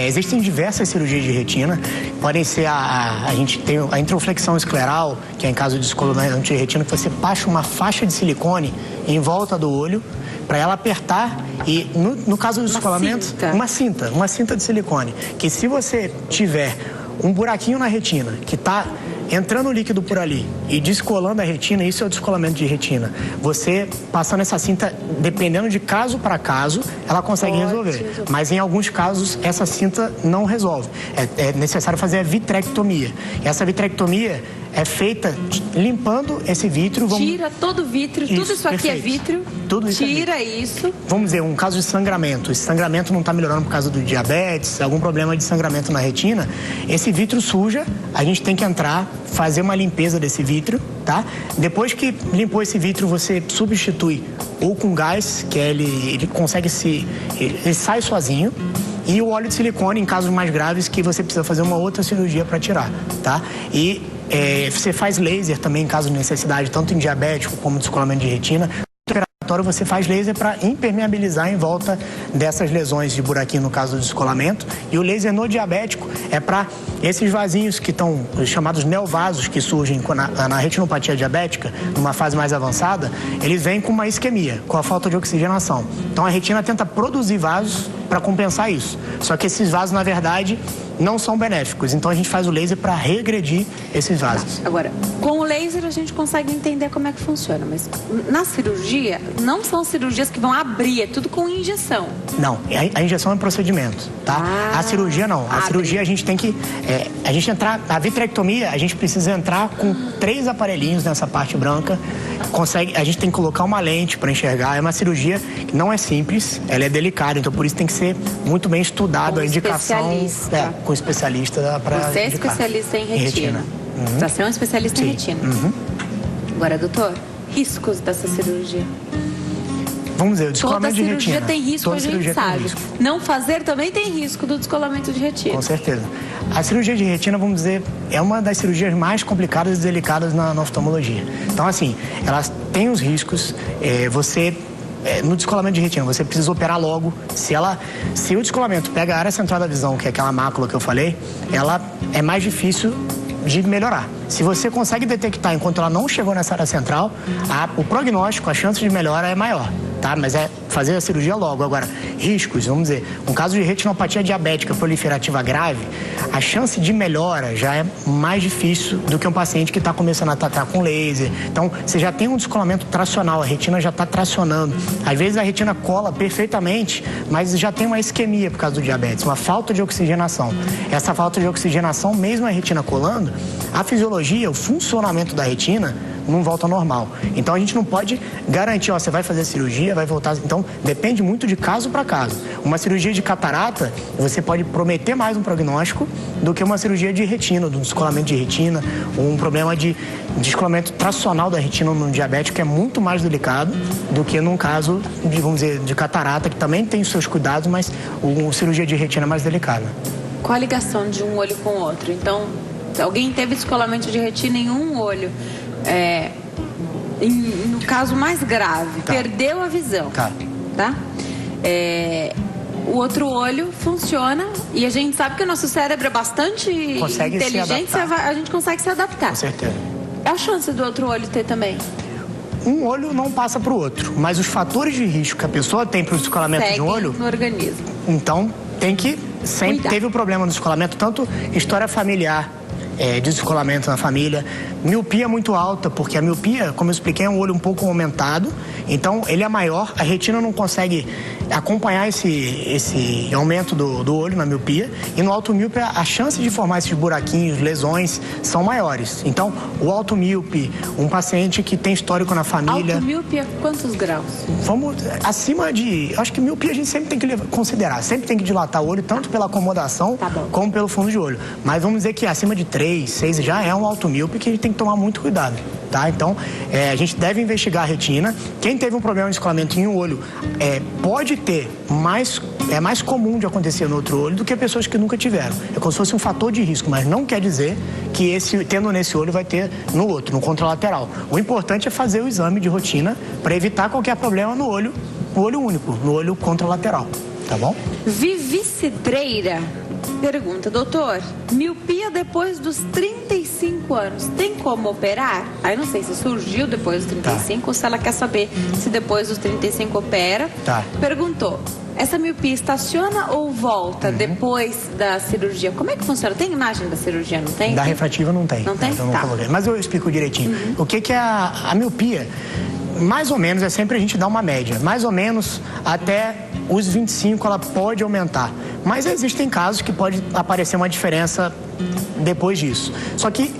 Existem diversas cirurgias de retina. Podem ser a gente tem a introflexão escleral, que é em caso de descolamento de retina, que você passa uma faixa de silicone em volta do olho para ela apertar e, no caso do descolamento, uma cinta de silicone, que se você tiver um buraquinho na retina, que está entrando líquido por ali e descolando a retina, isso é o descolamento de retina. Você, passando essa cinta, dependendo de caso para caso, ela consegue resolver. Mas em alguns casos, essa cinta não resolve. É necessário fazer a vitrectomia. E essa vitrectomia é feita limpando esse vítreo. Tira todo o vítreo, tudo isso aqui é vítreo. Tudo isso tira isso. Vamos dizer, um caso de sangramento. Esse sangramento não está melhorando por causa do diabetes, algum problema de sangramento na retina. Esse vítreo suja, a gente tem que entrar, fazer uma limpeza desse vítreo, tá? Depois que limpou esse vítreo, você substitui ou com gás, que ele consegue ele sai sozinho, e o óleo de silicone em casos mais graves que você precisa fazer uma outra cirurgia para tirar, tá? E você faz laser também em caso de necessidade, tanto em diabético como descolamento de retina. Você faz laser para impermeabilizar em volta dessas lesões de buraquinho, no caso do descolamento. E o laser no diabético é para esses vasinhos que estão chamados neovasos, que surgem na retinopatia diabética, numa fase mais avançada, eles vêm com uma isquemia, com a falta de oxigenação. Então a retina tenta produzir vasos para compensar isso. Só que esses vasos, na verdade, não são benéficos. Então a gente faz o laser para regredir esses vasos. Agora, com o laser a gente consegue entender como é que funciona, mas na cirurgia, não são cirurgias que vão abrir, é tudo com injeção. Não, a injeção é um procedimento, tá? A cirurgia não. A cirurgia a gente tem que... a vitrectomia, a gente precisa entrar com 3 aparelhinhos nessa parte branca. A gente tem que colocar uma lente para enxergar. É uma cirurgia que não é simples, ela é delicada, então por isso tem que ser muito bem estudado a indicação. Com especialista para Você é especialista em retina. Uhum. Você é um especialista em retina. Uhum. Agora, doutor, riscos dessa cirurgia? Vamos dizer, o descolamento de retina. Toda cirurgia tem risco, a gente sabe. Não fazer também tem risco do descolamento de retina. Com certeza. A cirurgia de retina, vamos dizer, é uma das cirurgias mais complicadas e delicadas na oftalmologia. Então, assim, elas têm os riscos. No descolamento de retina, você precisa operar logo. Se o descolamento pega a área central da visão, que é aquela mácula que eu falei, ela é mais difícil de melhorar. Se você consegue detectar enquanto ela não chegou nessa área central, o prognóstico, a chance de melhora é maior, tá? Mas é fazer a cirurgia logo. Agora, riscos, vamos dizer, um caso de retinopatia diabética proliferativa grave, a chance de melhora já é mais difícil do que um paciente que está começando a tratar com laser. Então, você já tem um descolamento tracional, a retina já está tracionando. Às vezes a retina cola perfeitamente, mas já tem uma isquemia por causa do diabetes, uma falta de oxigenação. Essa falta de oxigenação, mesmo a retina colando, a fisiologia, o funcionamento da retina não volta ao normal. Então a gente não pode garantir, você vai fazer cirurgia, vai voltar. Então depende muito de caso para caso. Uma cirurgia de catarata, você pode prometer mais um prognóstico do que uma cirurgia de retina, do descolamento de retina, ou um problema de descolamento tracional da retina no diabético, que é muito mais delicado do que num caso de, vamos dizer, de catarata, que também tem os seus cuidados, mas uma cirurgia de retina é mais delicada. Qual a ligação de um olho com o outro? Então, se alguém teve descolamento de retina em um olho, no caso mais grave, perdeu a visão, tá? O outro olho funciona e a gente sabe que o nosso cérebro é bastante inteligente, a gente consegue se adaptar. Com certeza. É a chance do outro olho ter também? Um olho não passa para o outro, mas os fatores de risco que a pessoa tem para o descolamento de um olho... no organismo. Então, tem que... Sempre teve o problema do descolamento, tanto história familiar, descolamento na família. Miopia muito alta, porque a miopia, como eu expliquei, é um olho um pouco aumentado, então ele é maior, a retina não consegue acompanhar esse aumento do olho na miopia, e no alto míope a chance de formar esses buraquinhos, lesões, são maiores. Então, o alto míope, um paciente que tem histórico na família... Alto míope é quantos graus? Vamos acima de... Acho que miopia a gente sempre tem que considerar, sempre tem que dilatar o olho, tanto pela acomodação como pelo fundo de olho. Mas vamos dizer que acima de 3, 6 já é um alto míope que a gente tem que tomar muito cuidado, tá? Então, a gente deve investigar a retina. Quem teve um problema de descolamento em um olho pode ter é mais comum de acontecer no outro olho do que pessoas que nunca tiveram. É como se fosse um fator de risco, mas não quer dizer que tendo nesse olho vai ter no outro, no contralateral. O importante é fazer o exame de rotina para evitar qualquer problema no olho único, no olho contralateral, tá bom? Vivi Cidreira pergunta, doutor, miopia depois dos 35 anos, tem como operar? Aí não sei se surgiu depois dos 35 ou se ela quer saber se depois dos 35 opera. Perguntou, essa miopia estaciona ou volta depois da cirurgia? Como é que funciona? Tem imagem da cirurgia, não tem? Da refrativa não tem. Não tem? Então não coloquei. Mas eu explico direitinho. O que é a miopia? Mais ou menos, é sempre a gente dar uma média. Mais ou menos até os 25 ela pode aumentar. Mas existem casos que pode aparecer uma diferença depois disso. Só que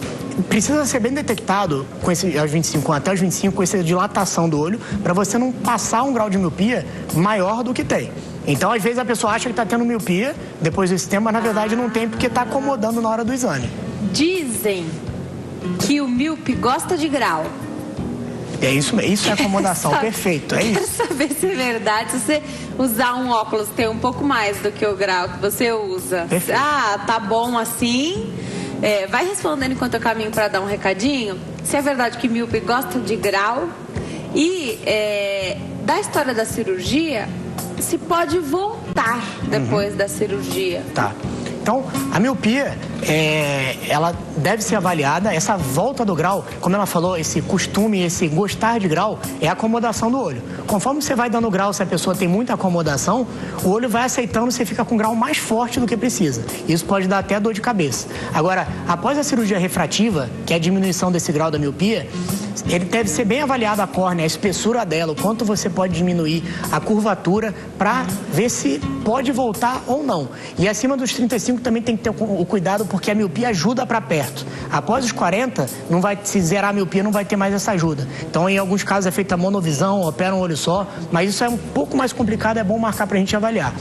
precisa ser bem detectado com até os 25, com essa dilatação do olho, para você não passar um grau de miopia maior do que tem. Então, às vezes, a pessoa acha que está tendo miopia depois desse tempo, mas na verdade não tem, porque está acomodando na hora do exame. Dizem que o míope gosta de grau. É isso é acomodação, perfeito, é isso. Quero saber se é verdade, se você usar um óculos tem um pouco mais do que o grau que você usa. Perfeito. Ah, tá bom assim. Vai respondendo enquanto eu caminho para dar um recadinho. Se é verdade que míope gosta de grau. E da história da cirurgia, se pode voltar depois da cirurgia. Tá. Então, a miopia, ela deve ser avaliada, essa volta do grau, como ela falou, esse costume, esse gostar de grau, é a acomodação do olho. Conforme você vai dando grau, se a pessoa tem muita acomodação, o olho vai aceitando, você fica com um grau mais forte do que precisa. Isso pode dar até dor de cabeça. Agora, após a cirurgia refrativa, que é a diminuição desse grau da miopia, ele deve ser bem avaliado a córnea, a espessura dela, o quanto você pode diminuir a curvatura para ver se pode voltar ou não. E acima dos 35 também tem que ter o cuidado, porque a miopia ajuda para perto. Após os 40, não vai se zerar a miopia, não vai ter mais essa ajuda. Então, em alguns casos é feita monovisão, opera um olho só, mas isso é um pouco mais complicado, é bom marcar para a gente avaliar.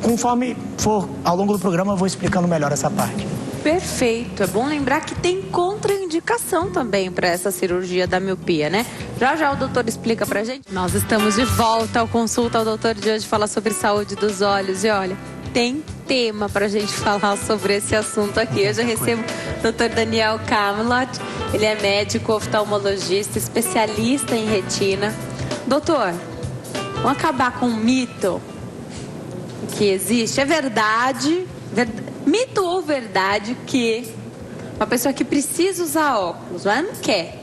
Conforme for ao longo do programa, eu vou explicando melhor essa parte. Perfeito. É bom lembrar que tem contraindicação também para essa cirurgia da miopia, né? Já o doutor explica pra gente. Nós estamos de volta ao Consulta ao Doutor de hoje, falar sobre saúde dos olhos. E olha, tem tema pra gente falar sobre esse assunto aqui. Eu já recebo o Dr. Daniel Camelot. Ele é médico oftalmologista, especialista em retina. Doutor, vamos acabar com um mito que existe. É verdade, mito ou verdade que uma pessoa que precisa usar óculos, mas não quer,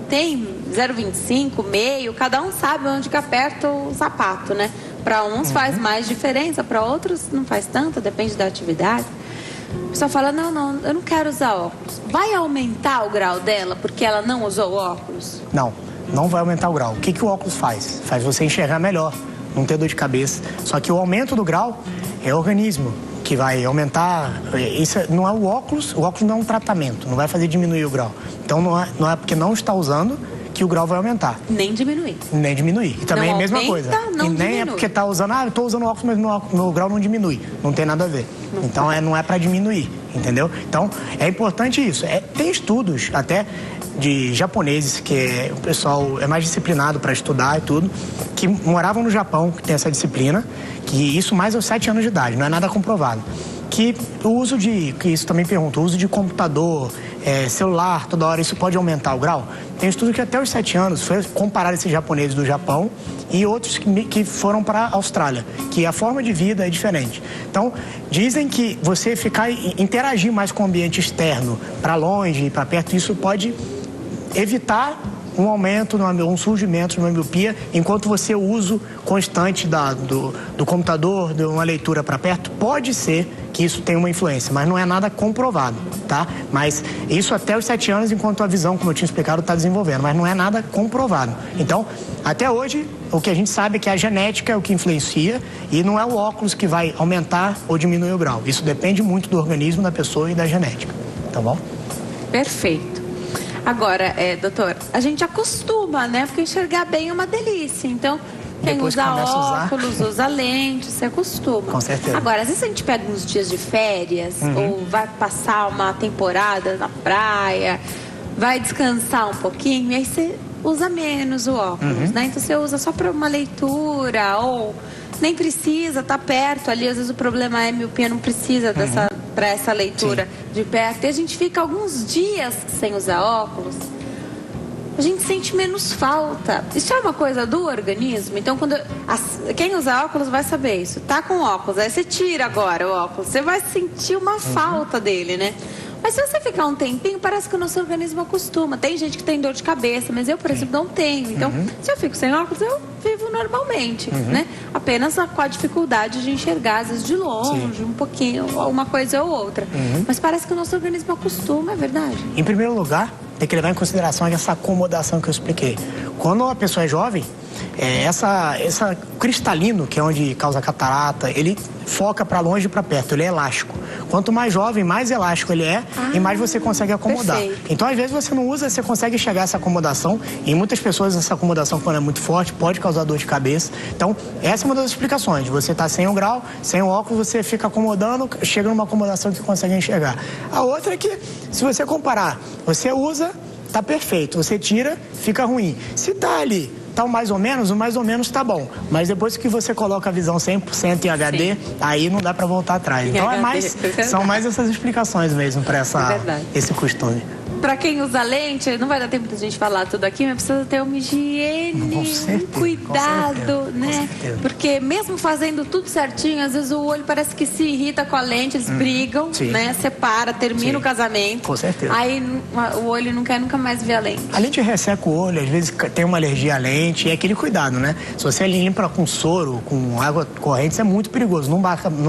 tem 0,25, meio, cada um sabe onde que aperta o sapato, né? Para uns faz mais diferença, para outros não faz tanto, depende da atividade. A pessoa fala, não, eu não quero usar óculos. Vai aumentar o grau dela porque ela não usou óculos? Não vai aumentar o grau. O que o óculos faz? Faz você enxergar melhor, não ter dor de cabeça. Só que o aumento do grau é o organismo que vai aumentar. Isso não é o óculos não é um tratamento, não vai fazer diminuir o grau. Então não é porque não está usando que o grau vai aumentar. Nem diminuir. E também não é a mesma aumenta, coisa. Não e nem diminui. É porque está usando, eu estou usando óculos, mas meu grau não diminui. Não tem nada a ver. Então não é para diminuir, entendeu? Então é importante isso. Tem estudos até de japoneses, que o pessoal é mais disciplinado para estudar e tudo, que moravam no Japão, que tem essa disciplina, que isso mais aos 7 anos de idade, não é nada comprovado. Que o uso que isso também pergunta, o uso de computador, celular, toda hora, isso pode aumentar o grau? Tem estudo que até os 7 anos, foi comparar esses japoneses do Japão e outros que foram para a Austrália, que a forma de vida é diferente. Então, dizem que você interagir mais com o ambiente externo, para longe, para perto, isso pode evitar um aumento, um surgimento de uma miopia, enquanto você o uso constante do computador, de uma leitura para perto, pode ser que isso tem uma influência, mas não é nada comprovado, tá? Mas isso até os 7 anos, enquanto a visão, como eu tinha explicado, está desenvolvendo, mas não é nada comprovado. Então, até hoje, o que a gente sabe é que a genética é o que influencia e não é o óculos que vai aumentar ou diminuir o grau. Isso depende muito do organismo da pessoa e da genética, tá bom? Perfeito. Agora, doutor, a gente acostuma, né? Porque enxergar bem é uma delícia. Então, quem Depois usa começa a usar. óculos, usa lente, se acostuma. Com certeza. Agora, às vezes a gente pega uns dias de férias ou vai passar uma temporada na praia, vai descansar um pouquinho e aí você usa menos o óculos, né? Então você usa só para uma leitura ou nem precisa, tá perto ali. Às vezes o problema é miopia, não precisa dessa para essa leitura de perto. E a gente fica alguns dias sem usar óculos. A gente sente menos falta. Isso é uma coisa do organismo. Então, quem usa óculos vai saber isso. Tá com óculos, aí você tira agora o óculos, você vai sentir uma falta dele, né? Mas se você ficar um tempinho, parece que o nosso organismo acostuma. Tem gente que tem dor de cabeça, mas eu, por exemplo, não tenho. Então, se eu fico sem óculos, eu vivo normalmente, né? Apenas com a dificuldade de enxergar, às vezes de longe, um pouquinho, uma coisa ou outra. Mas parece que o nosso organismo acostuma, é verdade? Em primeiro lugar, tem que levar em consideração essa acomodação que eu expliquei. Quando a pessoa é jovem, essa cristalino, que é onde causa catarata, ele foca para longe e para perto, ele é elástico. Quanto mais jovem, mais elástico ele é e mais você consegue acomodar. Perfeito. Então, às vezes você não usa, você consegue chegar a essa acomodação. E em muitas pessoas, essa acomodação, quando é muito forte, pode causar dor de cabeça. Então, essa é uma das explicações. Você está sem o grau, sem o óculos, você fica acomodando, chega numa acomodação que consegue enxergar. A outra é que, se você comparar, você usa, tá perfeito. Você tira, fica ruim. Se tá ali, tá o mais ou menos tá bom. Mas depois que você coloca a visão 100% em HD, aí não dá para voltar atrás. Então são mais essas explicações mesmo para esse costume. Para quem usa lente, não vai dar tempo de a gente falar tudo aqui, mas precisa ter uma higiene, um cuidado, né? Porque mesmo fazendo tudo certinho, às vezes o olho parece que se irrita com a lente, eles brigam, né? Separa, termina o casamento. Com certeza. Aí o olho não quer nunca mais ver a lente. A lente resseca o olho, às vezes tem uma alergia à lente, e é aquele cuidado, né? Se você limpa com soro, com água corrente, isso é muito perigoso, não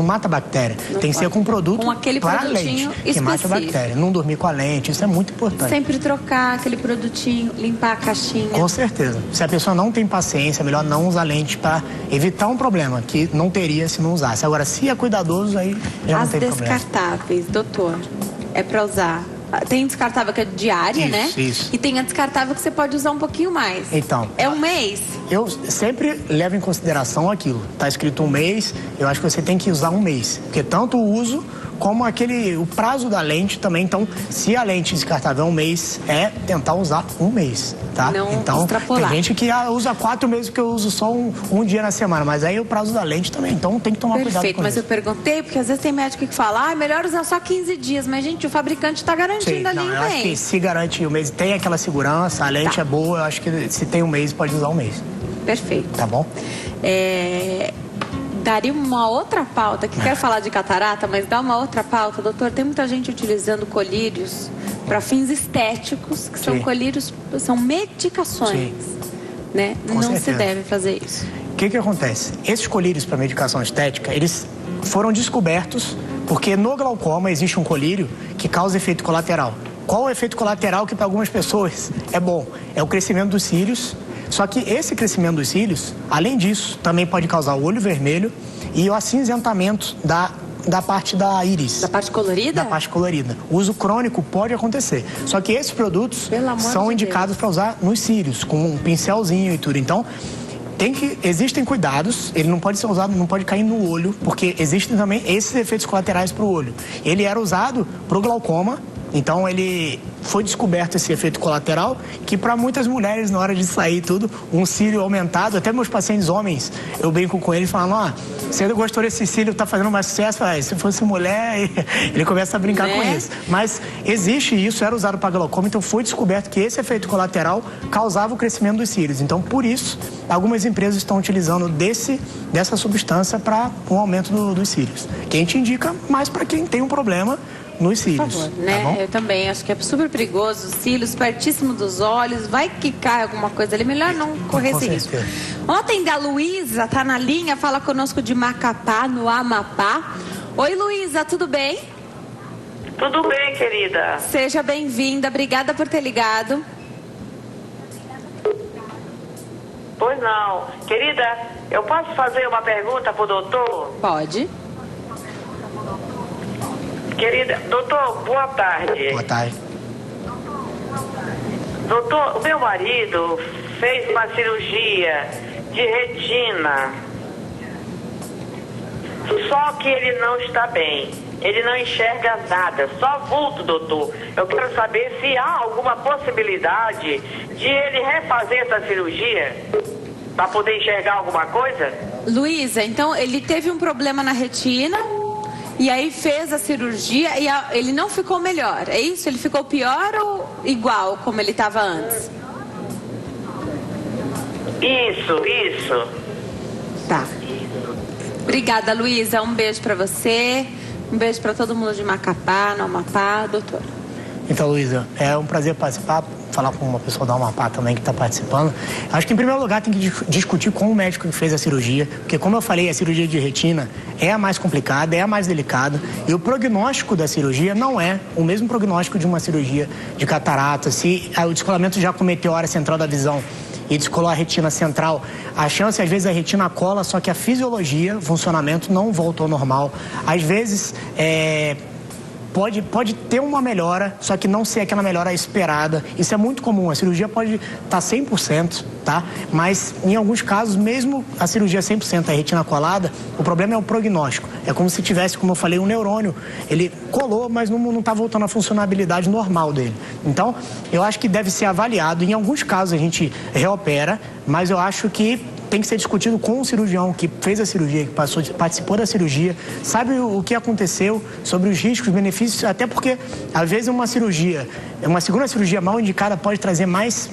mata a bactéria. Tem que ser com um produto com aquele para produtinho lente, que mata a bactéria. Não dormir com a lente, isso é muito importante. Sempre trocar aquele produtinho, limpar a caixinha. Com certeza. Se a pessoa não tem paciência, é melhor não usar lente para evitar um problema que não teria se não usasse. Agora, se é cuidadoso, aí já não tem problema. As descartáveis, doutor, é para usar. Tem descartável que é diária, né? Isso. E tem a descartável que você pode usar um pouquinho mais. Então. É um mês? Eu sempre levo em consideração aquilo. Tá escrito um mês, eu acho que você tem que usar um mês. Porque tanto o uso como o prazo da lente também. Então, se a lente descartável é um mês, é tentar usar um mês, tá? Não então, extrapolar. Tem gente que usa 4 meses porque eu uso só um dia na semana, mas aí o prazo da lente também. Então, tem que tomar cuidado com isso. Perfeito, mas eu perguntei, porque às vezes tem médico que fala, melhor usar só 15 dias. Mas, gente, o fabricante está garantindo ali um mês. Eu acho que se garante o mês, tem aquela segurança, a lente é boa, eu acho que se tem um mês, pode usar um mês. Perfeito. Tá bom? Daria uma outra pauta, que quero falar de catarata, mas dá uma outra pauta. Doutor, tem muita gente utilizando colírios para fins estéticos, que são colírios, são medicações, né? Com não certeza. se deve fazer isso. O que acontece? Esses colírios para medicação estética, eles foram descobertos porque no glaucoma existe um colírio que causa efeito colateral. Qual o efeito colateral que para algumas pessoas é bom? É o crescimento dos cílios. Só que esse crescimento dos cílios, além disso, também pode causar o olho vermelho e o acinzentamento da parte da íris. Da parte colorida? Da parte colorida. O uso crônico pode acontecer. Só que esses produtos são indicados para usar nos cílios, com um pincelzinho e tudo. Então, existem cuidados, ele não pode ser usado, não pode cair no olho, porque existem também esses efeitos colaterais para o olho. Ele era usado para o glaucoma. Então, ele foi descoberto esse efeito colateral, que para muitas mulheres, na hora de sair tudo, um cílio aumentado, até meus pacientes homens, eu brinco com eles, falando, você gostou desse cílio, tá fazendo mais sucesso? Se fosse mulher, ele começa a brincar com isso. Mas existe isso, era usado para glaucoma, então foi descoberto que esse efeito colateral causava o crescimento dos cílios. Então, por isso, algumas empresas estão utilizando dessa substância para um aumento dos cílios. Que a gente indica mais para quem tem um problema nos cílios. Por favor, né? Tá, eu também acho que é super perigoso, os cílios pertíssimo dos olhos, vai que cai alguma coisa ali, melhor não correr esse risco. Vamos atender a Luísa, tá na linha, fala conosco de Macapá, no Amapá. Oi, Luísa, tudo bem? Tudo bem, querida? Seja bem-vinda, obrigada por ter ligado. Pois não. Querida, eu posso fazer uma pergunta pro doutor? Pode. Querida, doutor, boa tarde. Boa tarde. Doutor, o meu marido fez uma cirurgia de retina. Só que ele não está bem. Ele não enxerga nada, só vulto, doutor. Eu quero saber se há alguma possibilidade de ele refazer essa cirurgia para poder enxergar alguma coisa? Luísa, então ele teve um problema na retina e aí fez a cirurgia e ele não ficou melhor, é isso? Ele ficou pior ou igual como ele estava antes? Isso. Tá. Obrigada, Luísa. Um beijo pra você. Um beijo pra todo mundo de Macapá, no Amapá, doutor. Então, Luísa, é um prazer participar, falar com uma pessoa da Amapá também que está participando. Acho que, em primeiro lugar, tem que discutir com o médico que fez a cirurgia, porque, como eu falei, a cirurgia de retina é a mais complicada, é a mais delicada, e o prognóstico da cirurgia não é o mesmo prognóstico de uma cirurgia de catarata. Se o descolamento já cometeu a área central da visão e descolou a retina central, a chance, às vezes, a retina cola, só que a fisiologia, o funcionamento não volta ao normal. Às vezes, pode ter uma melhora, só que não ser aquela melhora esperada. Isso é muito comum. A cirurgia pode estar 100%, tá? Mas, em alguns casos, mesmo a cirurgia 100%, a retina colada, o problema é o prognóstico. É como se tivesse, como eu falei, um neurônio. Ele colou, mas não está voltando à funcionabilidade normal dele. Então, eu acho que deve ser avaliado. Em alguns casos, a gente reopera, mas eu acho que tem que ser discutido com o cirurgião que fez a cirurgia, que participou da cirurgia, sabe o que aconteceu, sobre os riscos, benefícios, até porque, às vezes, uma segunda cirurgia mal indicada pode trazer mais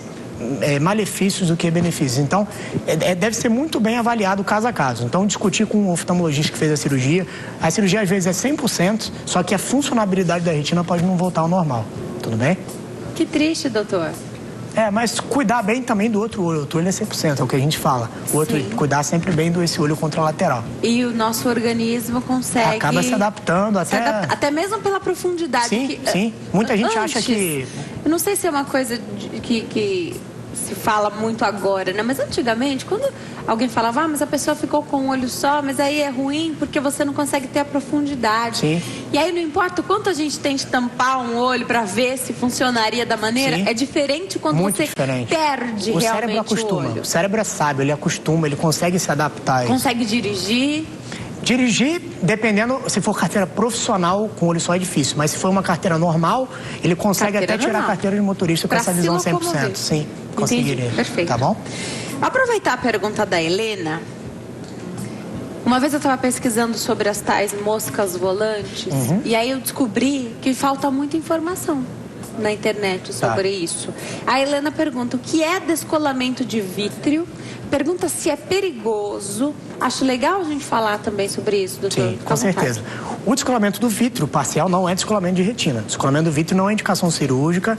malefícios do que benefícios. Então, deve ser muito bem avaliado caso a caso. Então, discutir com o oftalmologista que fez a cirurgia às vezes, é 100%, só que a funcionabilidade da retina pode não voltar ao normal. Tudo bem? Que triste, doutor. Mas cuidar bem também do outro olho. O outro olho é 100%, é o que a gente fala. O outro, cuidar sempre bem desse olho contralateral. E o nosso organismo consegue... Acaba se adaptando até mesmo pela profundidade. Sim. Muita gente acha que... Eu não sei se é uma coisa que se fala muito agora, né? Mas antigamente, quando alguém falava, mas a pessoa ficou com um olho só, mas aí é ruim porque você não consegue ter a profundidade. Sim. E aí não importa o quanto a gente tente tampar um olho para ver se funcionaria da maneira, é diferente quando muito você diferente. Perde o realmente cérebro acostuma. o olho. O cérebro é sábio, ele acostuma, ele consegue se adaptar a isso. Consegue dirigir. Dirigir, dependendo, se for carteira profissional, com olho só é difícil. Mas se for uma carteira normal, ele consegue até tirar a carteira de motorista com essa visão 100%. Sim, conseguiria. Perfeito. Tá bom? Aproveitar a pergunta da Helena. Uma vez eu estava pesquisando sobre as tais moscas volantes, e aí eu descobri que falta muita informação na internet sobre isso. A Helena pergunta o que é descolamento de vítreo, pergunta se é perigoso. Acho legal a gente falar também sobre isso, doutor. Sim, com certeza. O descolamento do vítreo parcial não é descolamento de retina. Descolamento do vítreo não é indicação cirúrgica.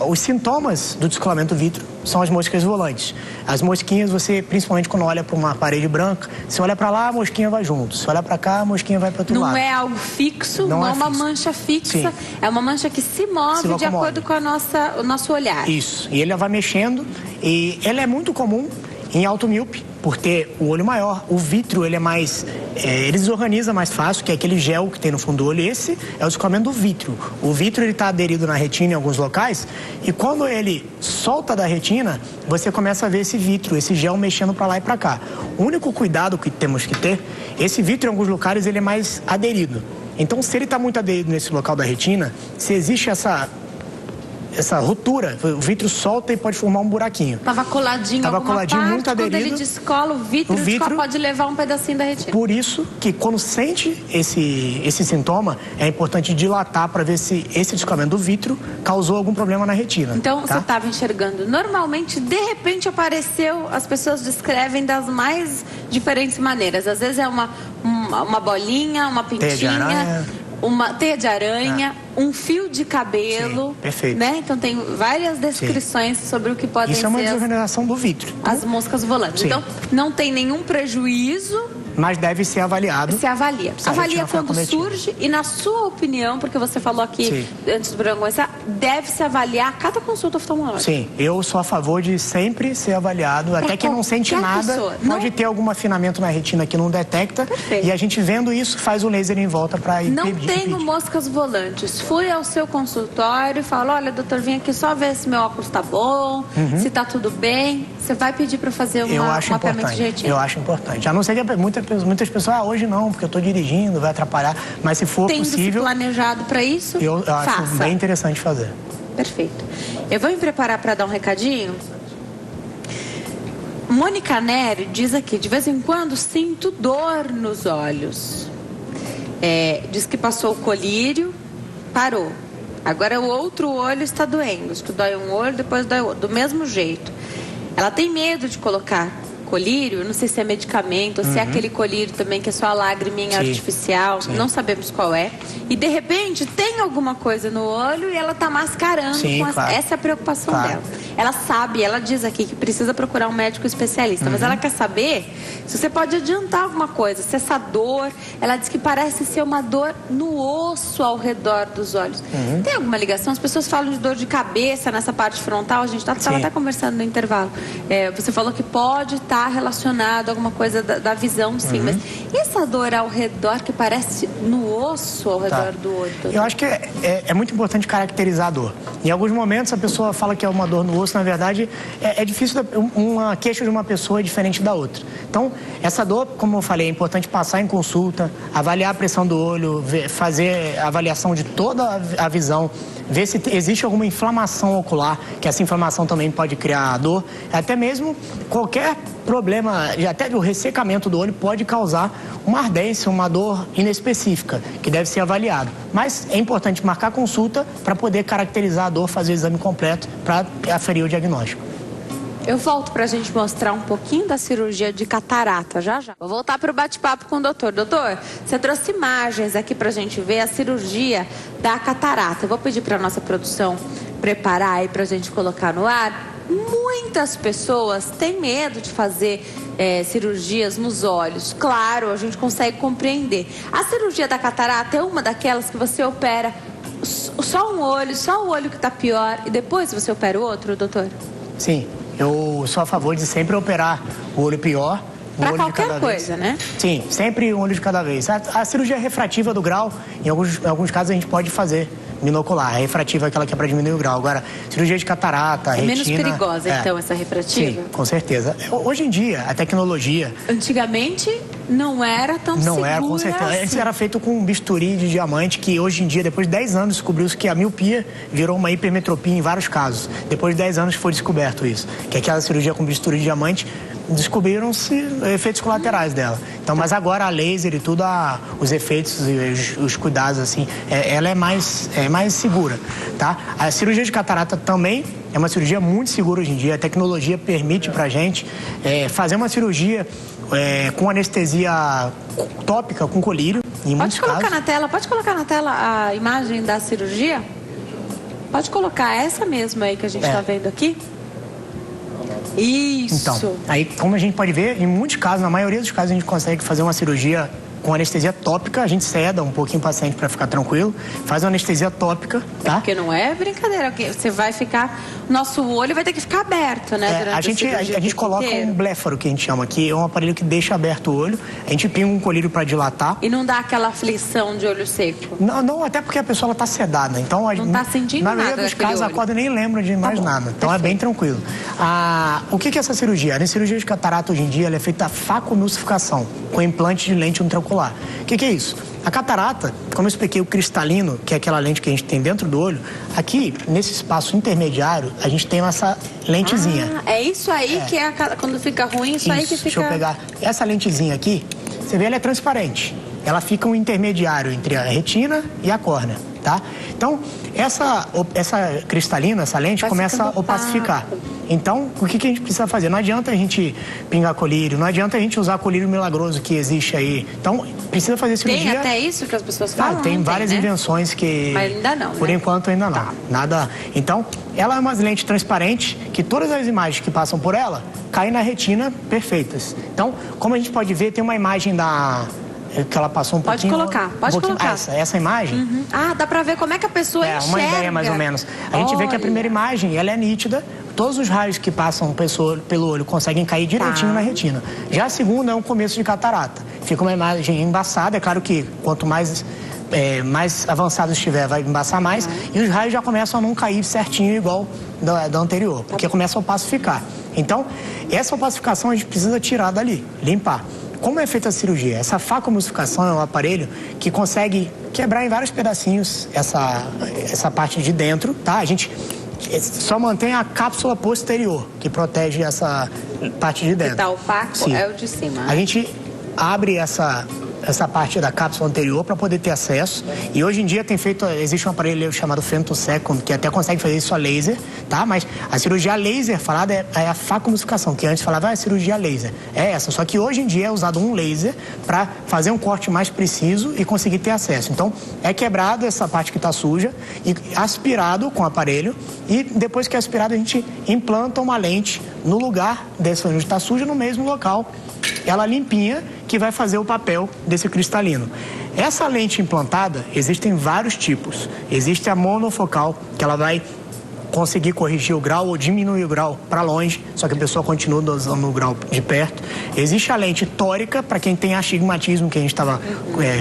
Os sintomas do descolamento do vítreo são as moscas volantes. As mosquinhas, você, principalmente quando olha para uma parede branca, você olha para lá, a mosquinha vai junto. Se olha para cá, a mosquinha vai para outro lado. Não é algo fixo, não é uma mancha fixa. Sim. É uma mancha que se move de acordo com o nosso olhar. Isso. E ele vai mexendo. E ela é muito comum em automíope, por ter o olho maior. O vítreo, ele é mais... ele desorganiza mais fácil, que é aquele gel que tem no fundo do olho. Esse é o descolamento do vítreo. O vítreo, ele está aderido na retina em alguns locais, e quando ele solta da retina, você começa a ver esse vítreo, esse gel mexendo para lá e para cá. O único cuidado que temos que ter, esse vítreo em alguns locais, ele é mais aderido. Então, se ele está muito aderido nesse local da retina, se existe essa ruptura, o vítreo solta e pode formar um buraquinho. Tava coladinho parte, muito aderido. Quando ele descola o vítreo pode levar um pedacinho da retina. Por isso que quando sente esse sintoma, é importante dilatar para ver se esse descolamento do vítreo causou algum problema na retina. Então, você estava enxergando normalmente, de repente apareceu, as pessoas descrevem das mais diferentes maneiras. Às vezes é uma bolinha, uma pintinha, uma teia de aranha, um fio de cabelo. Sim, perfeito. Né? Então tem várias descrições sobre o que podem ser. Isso é uma desorganização do vítreo. As moscas volantes. Sim. Então não tem nenhum prejuízo mas deve ser avaliado. Você avalia. Se a Avalia retina foi quando acometida. surge e, na sua opinião, porque você falou aqui antes do programa começar, deve-se avaliar cada consulta oftalmológica. Sim, eu sou a favor de sempre ser avaliado, até quem não sente nada, pode ter algum afinamento na retina que não detecta. Perfeito. E a gente vendo isso, faz o laser em volta para impedir. Não tenho moscas volantes. Fui ao seu consultório e falo, olha, doutor, vim aqui só ver se meu óculos tá bom, se tá tudo bem. Você vai pedir para fazer um mapeamento de retina? Eu acho importante. A não ser que muitas pessoas, hoje não, porque eu tô dirigindo, vai atrapalhar. Mas se for possível... planejado para isso, eu acho bem interessante fazer. Perfeito. Eu vou me preparar para dar um recadinho. Mônica Neri diz aqui, de vez em quando sinto dor nos olhos. Diz que passou o colírio, parou. Agora o outro olho está doendo. Diz que dói um olho, depois dói outro. Do mesmo jeito. Ela tem medo de colocar colírio, não sei se é medicamento, ou se é aquele colírio também que é só a lagriminha artificial, não sabemos qual é. E de repente tem alguma coisa no olho e ela está mascarando. Essa é a preocupação dela. Ela sabe, ela diz aqui que precisa procurar um médico especialista, mas ela quer saber se você pode adiantar alguma coisa, se essa dor, ela diz que parece ser uma dor no osso ao redor dos olhos. Tem alguma ligação? As pessoas falam de dor de cabeça nessa parte frontal, a gente estava até conversando no intervalo. Você falou que pode estar relacionado a alguma coisa da visão, sim, mas e essa dor ao redor que parece no osso ao redor do olho? Eu acho que é muito importante caracterizar a dor. Em alguns momentos a pessoa fala que é uma dor no osso, na verdade é difícil, uma queixa de uma pessoa é diferente da outra. Então, essa dor, como eu falei, é importante passar em consulta, avaliar a pressão do olho, fazer a avaliação de toda a visão, ver se existe alguma inflamação ocular, que essa inflamação também pode criar dor, até mesmo qualquer problema, até o ressecamento do olho pode causar uma ardência, uma dor inespecífica, que deve ser avaliado. Mas é importante marcar consulta para poder caracterizar a dor, fazer o exame completo para aferir o diagnóstico. Eu volto para a gente mostrar um pouquinho da cirurgia de catarata, já. Vou voltar para o bate-papo com o doutor. Doutor, você trouxe imagens aqui para a gente ver a cirurgia da catarata. Eu vou pedir para a nossa produção preparar aí para a gente colocar no ar. Muitas pessoas têm medo de fazer cirurgias nos olhos. Claro, a gente consegue compreender. A cirurgia da catarata é uma daquelas que você opera só um olho, só o olho que está pior, e depois você opera o outro, doutor? Sim. Eu sou a favor de sempre operar o olho pior. Para qualquer coisa, né? Sim, sempre um olho de cada vez. A cirurgia refrativa do grau, em alguns casos a gente pode fazer binocular. A refrativa é aquela que é para diminuir o grau. Agora, cirurgia de catarata, retina... menos perigosa, então, essa refrativa? Sim, com certeza. Hoje em dia, a tecnologia... Antigamente, não era tão segura. Não era, com certeza. Assim. Antes era feito com um bisturi de diamante, que hoje em dia, depois de 10 anos, descobriu-se que a miopia virou uma hipermetropia em vários casos. Depois de 10 anos foi descoberto isso. Que aquela cirurgia com bisturi de diamante, descobriram-se efeitos colaterais dela. Então, mas agora a laser e tudo, os efeitos e os cuidados, assim, ela é mais segura, tá? A cirurgia de catarata também é uma cirurgia muito segura hoje em dia. A tecnologia permite pra gente fazer uma cirurgia com anestesia tópica, com colírio, em muitos casos. Pode colocar na tela a imagem da cirurgia? Pode colocar essa mesmo aí que a gente está vendo aqui? Isso. Então, aí como a gente pode ver, em muitos casos, na maioria dos casos, a gente consegue fazer uma cirurgia com anestesia tópica. A gente ceda um pouquinho o paciente para ficar tranquilo, faz uma anestesia tópica, tá? Porque não é brincadeira, você vai ficar... Nosso olho vai ter que ficar aberto, né? Durante a gente coloca um bléfaro, que a gente chama, que é um aparelho que deixa aberto o olho. A gente pinga um colírio para dilatar. E não dá aquela aflição de olho seco? Não, até porque a pessoa está sedada. Então, não está sentindo nada. Na maioria dos casos, acorda e nem lembra de mais nada. Então, é bem tranquilo. O que é essa cirurgia? A cirurgia de catarata, hoje em dia, ela é feita a facomulsificação, com implante de lente intraocular. O que é isso? A catarata, como eu expliquei, o cristalino, que é aquela lente que a gente tem dentro do olho, aqui, nesse espaço intermediário, a gente tem essa lentezinha. É isso aí que é quando fica ruim, isso aí que fica... Deixa eu pegar. Essa lentezinha aqui, você vê, ela é transparente. Ela fica um intermediário entre a retina e a córnea, tá? tá? Então, essa cristalina, essa lente, começa a opacificar. Então, o que a gente precisa fazer? Não adianta a gente pingar colírio, não adianta a gente usar colírio milagroso que existe aí. Então, precisa fazer cirurgia... Tem até isso que as pessoas falam? Tem várias invenções que... Mas ainda não, por enquanto, ainda não. Nada... Então, ela é uma lente transparente que todas as imagens que passam por ela caem na retina perfeitas. Então, como a gente pode ver, tem uma imagem que ela passou pode colocar. Essa imagem? Dá pra ver como é que a pessoa enxerga. Uma ideia mais ou menos. A gente vê que a primeira imagem, ela é nítida, todos os raios que passam pelo olho conseguem cair direitinho na retina. Já a segunda é um começo de catarata. Fica uma imagem embaçada, é claro que quanto mais avançado estiver, vai embaçar mais, e os raios já começam a não cair certinho igual da anterior, porque começa a opacificar. Então, essa opacificação a gente precisa tirar dali, limpar. Como é feita a cirurgia? Essa facoemulsificação é um aparelho que consegue quebrar em vários pedacinhos essa parte de dentro, tá? A gente só mantém a cápsula posterior, que protege essa parte de dentro. Que tá opaco é o de cima. A gente abre essa parte da cápsula anterior para poder ter acesso. E hoje em dia existe um aparelho chamado Femtosecond, que até consegue fazer isso a laser, tá? Mas a cirurgia laser falada é a facoemulsificação, que antes falava cirurgia laser. É essa, só que hoje em dia é usado um laser para fazer um corte mais preciso e conseguir ter acesso. Então, é quebrado essa parte que está suja e aspirado com o aparelho, e depois que é aspirado a gente implanta uma lente no lugar dessa onde está suja, no mesmo local, ela limpinha, que vai fazer o papel desse cristalino. Essa lente implantada, existem vários tipos. Existe a monofocal, que ela vai conseguir corrigir o grau ou diminuir o grau para longe, só que a pessoa continua dosando o grau de perto. Existe a lente tórica, para quem tem astigmatismo, que a gente estava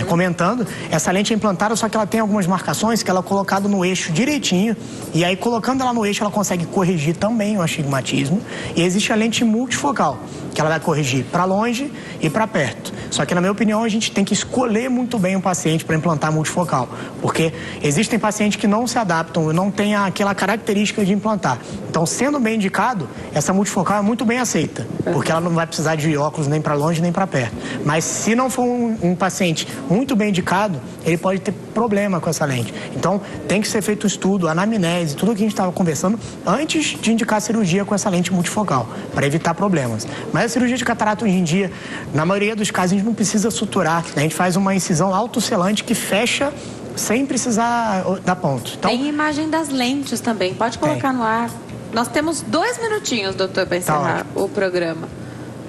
comentando. Essa lente é implantada, só que ela tem algumas marcações que ela é colocada no eixo direitinho, e aí colocando ela no eixo ela consegue corrigir também o astigmatismo. E existe a lente multifocal, que ela vai corrigir para longe e para perto. Só que, na minha opinião, a gente tem que escolher muito bem o paciente para implantar multifocal, porque existem pacientes que não se adaptam e não têm aquela característica de implantar. Então, sendo bem indicado, essa multifocal é muito bem aceita, porque ela não vai precisar de óculos nem para longe nem para perto. Mas se não for um paciente muito bem indicado, ele pode ter problema com essa lente. Então, tem que ser feito um estudo, anamnese, tudo o que a gente estava conversando, antes de indicar a cirurgia com essa lente multifocal, para evitar problemas. Mas a cirurgia de catarata hoje em dia, na maioria dos casos, a gente não precisa suturar. A gente faz uma incisão autocelante que fecha sem precisar dar ponto. Então, tem imagem das lentes também, pode colocar no ar. Nós temos 2 minutinhos, doutor, para encerrar o programa.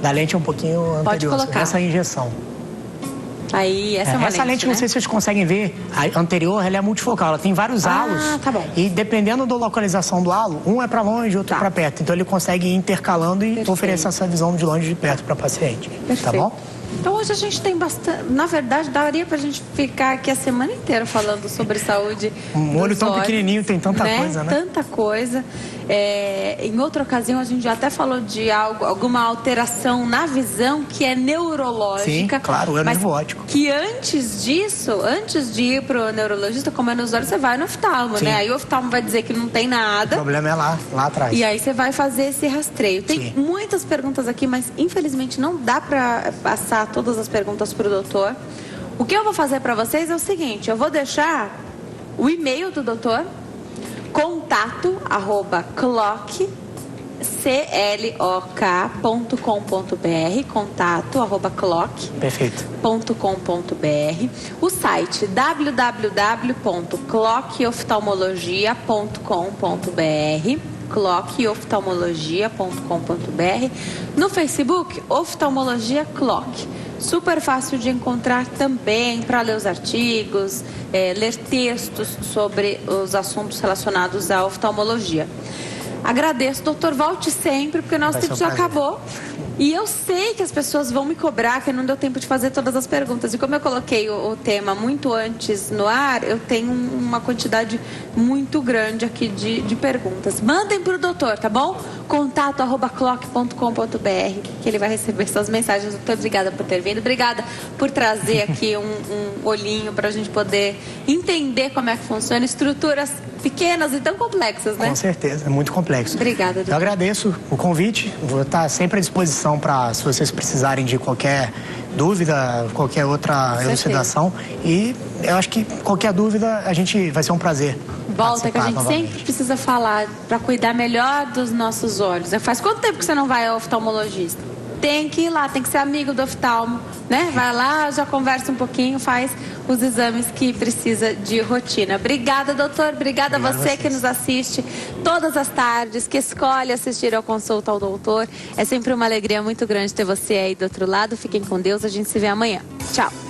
Da lente é um pouquinho anterior. Pode colocar. Essa injeção. Aí, essa lente, né? Não sei se vocês conseguem ver, a anterior, ela é multifocal, ela tem vários halos. Tá bom. E dependendo da localização do halo, um é para longe, outro para perto. Então ele consegue ir intercalando e oferecer essa visão de longe e de perto para paciente. Perfeito. Tá bom? Então hoje a gente tem bastante... Na verdade, daria pra gente ficar aqui a semana inteira falando sobre saúde. Um olho tão olhos, pequenininho tem tanta coisa, né? Tanta coisa. Em outra ocasião, a gente já até falou de alguma alteração na visão que é neurológica. Sim, claro, é nervo óptico. Que antes disso, antes de ir pro neurologista, como é nos olhos, você vai no oftalmo, né? Aí o oftalmo vai dizer que não tem nada. O problema é lá atrás. E aí você vai fazer esse rastreio. Tem muitas perguntas aqui, mas infelizmente não dá pra passar todas as perguntas pro doutor. O que eu vou fazer para vocês é o seguinte: eu vou deixar o e-mail do doutor, contato@clock.com.br, contato@clock.com.br, o site www.clockoftalmologia.com.br, clockoftalmologia.com.br, no Facebook Oftalmologia Clock. Super fácil de encontrar também para ler os artigos, ler textos sobre os assuntos relacionados à oftalmologia. Agradeço, doutor, volte sempre, porque o nosso tempo já acabou. E eu sei que as pessoas vão me cobrar, que não deu tempo de fazer todas as perguntas. E como eu coloquei o tema muito antes no ar, eu tenho uma quantidade muito grande aqui de perguntas. Mandem para o doutor, tá bom? contato@clock.com.br, que ele vai receber suas mensagens. Doutor, obrigada por ter vindo. Obrigada por trazer aqui um olhinho para a gente poder entender como é que funciona. Estruturas pequenas e tão complexas, né? Com certeza, é muito complexo. Obrigada, doutor. Eu agradeço o convite, vou estar sempre à disposição para, se vocês precisarem de qualquer dúvida, qualquer outra elucidação. E eu acho que qualquer dúvida, a gente vai ser um prazer. Volta, que a gente novamente. sempre precisa falar para cuidar melhor dos nossos olhos. Faz quanto tempo que você não vai ao oftalmologista? Tem que ir lá, tem que ser amigo do oftalmo, né? Vai lá, já conversa um pouquinho, faz os exames que precisa de rotina. Obrigada, doutor. Obrigada a você que nos assiste todas as tardes, que escolhe assistir ao Consulta ao Doutor. É sempre uma alegria muito grande ter você aí do outro lado. Fiquem com Deus, a gente se vê amanhã. Tchau.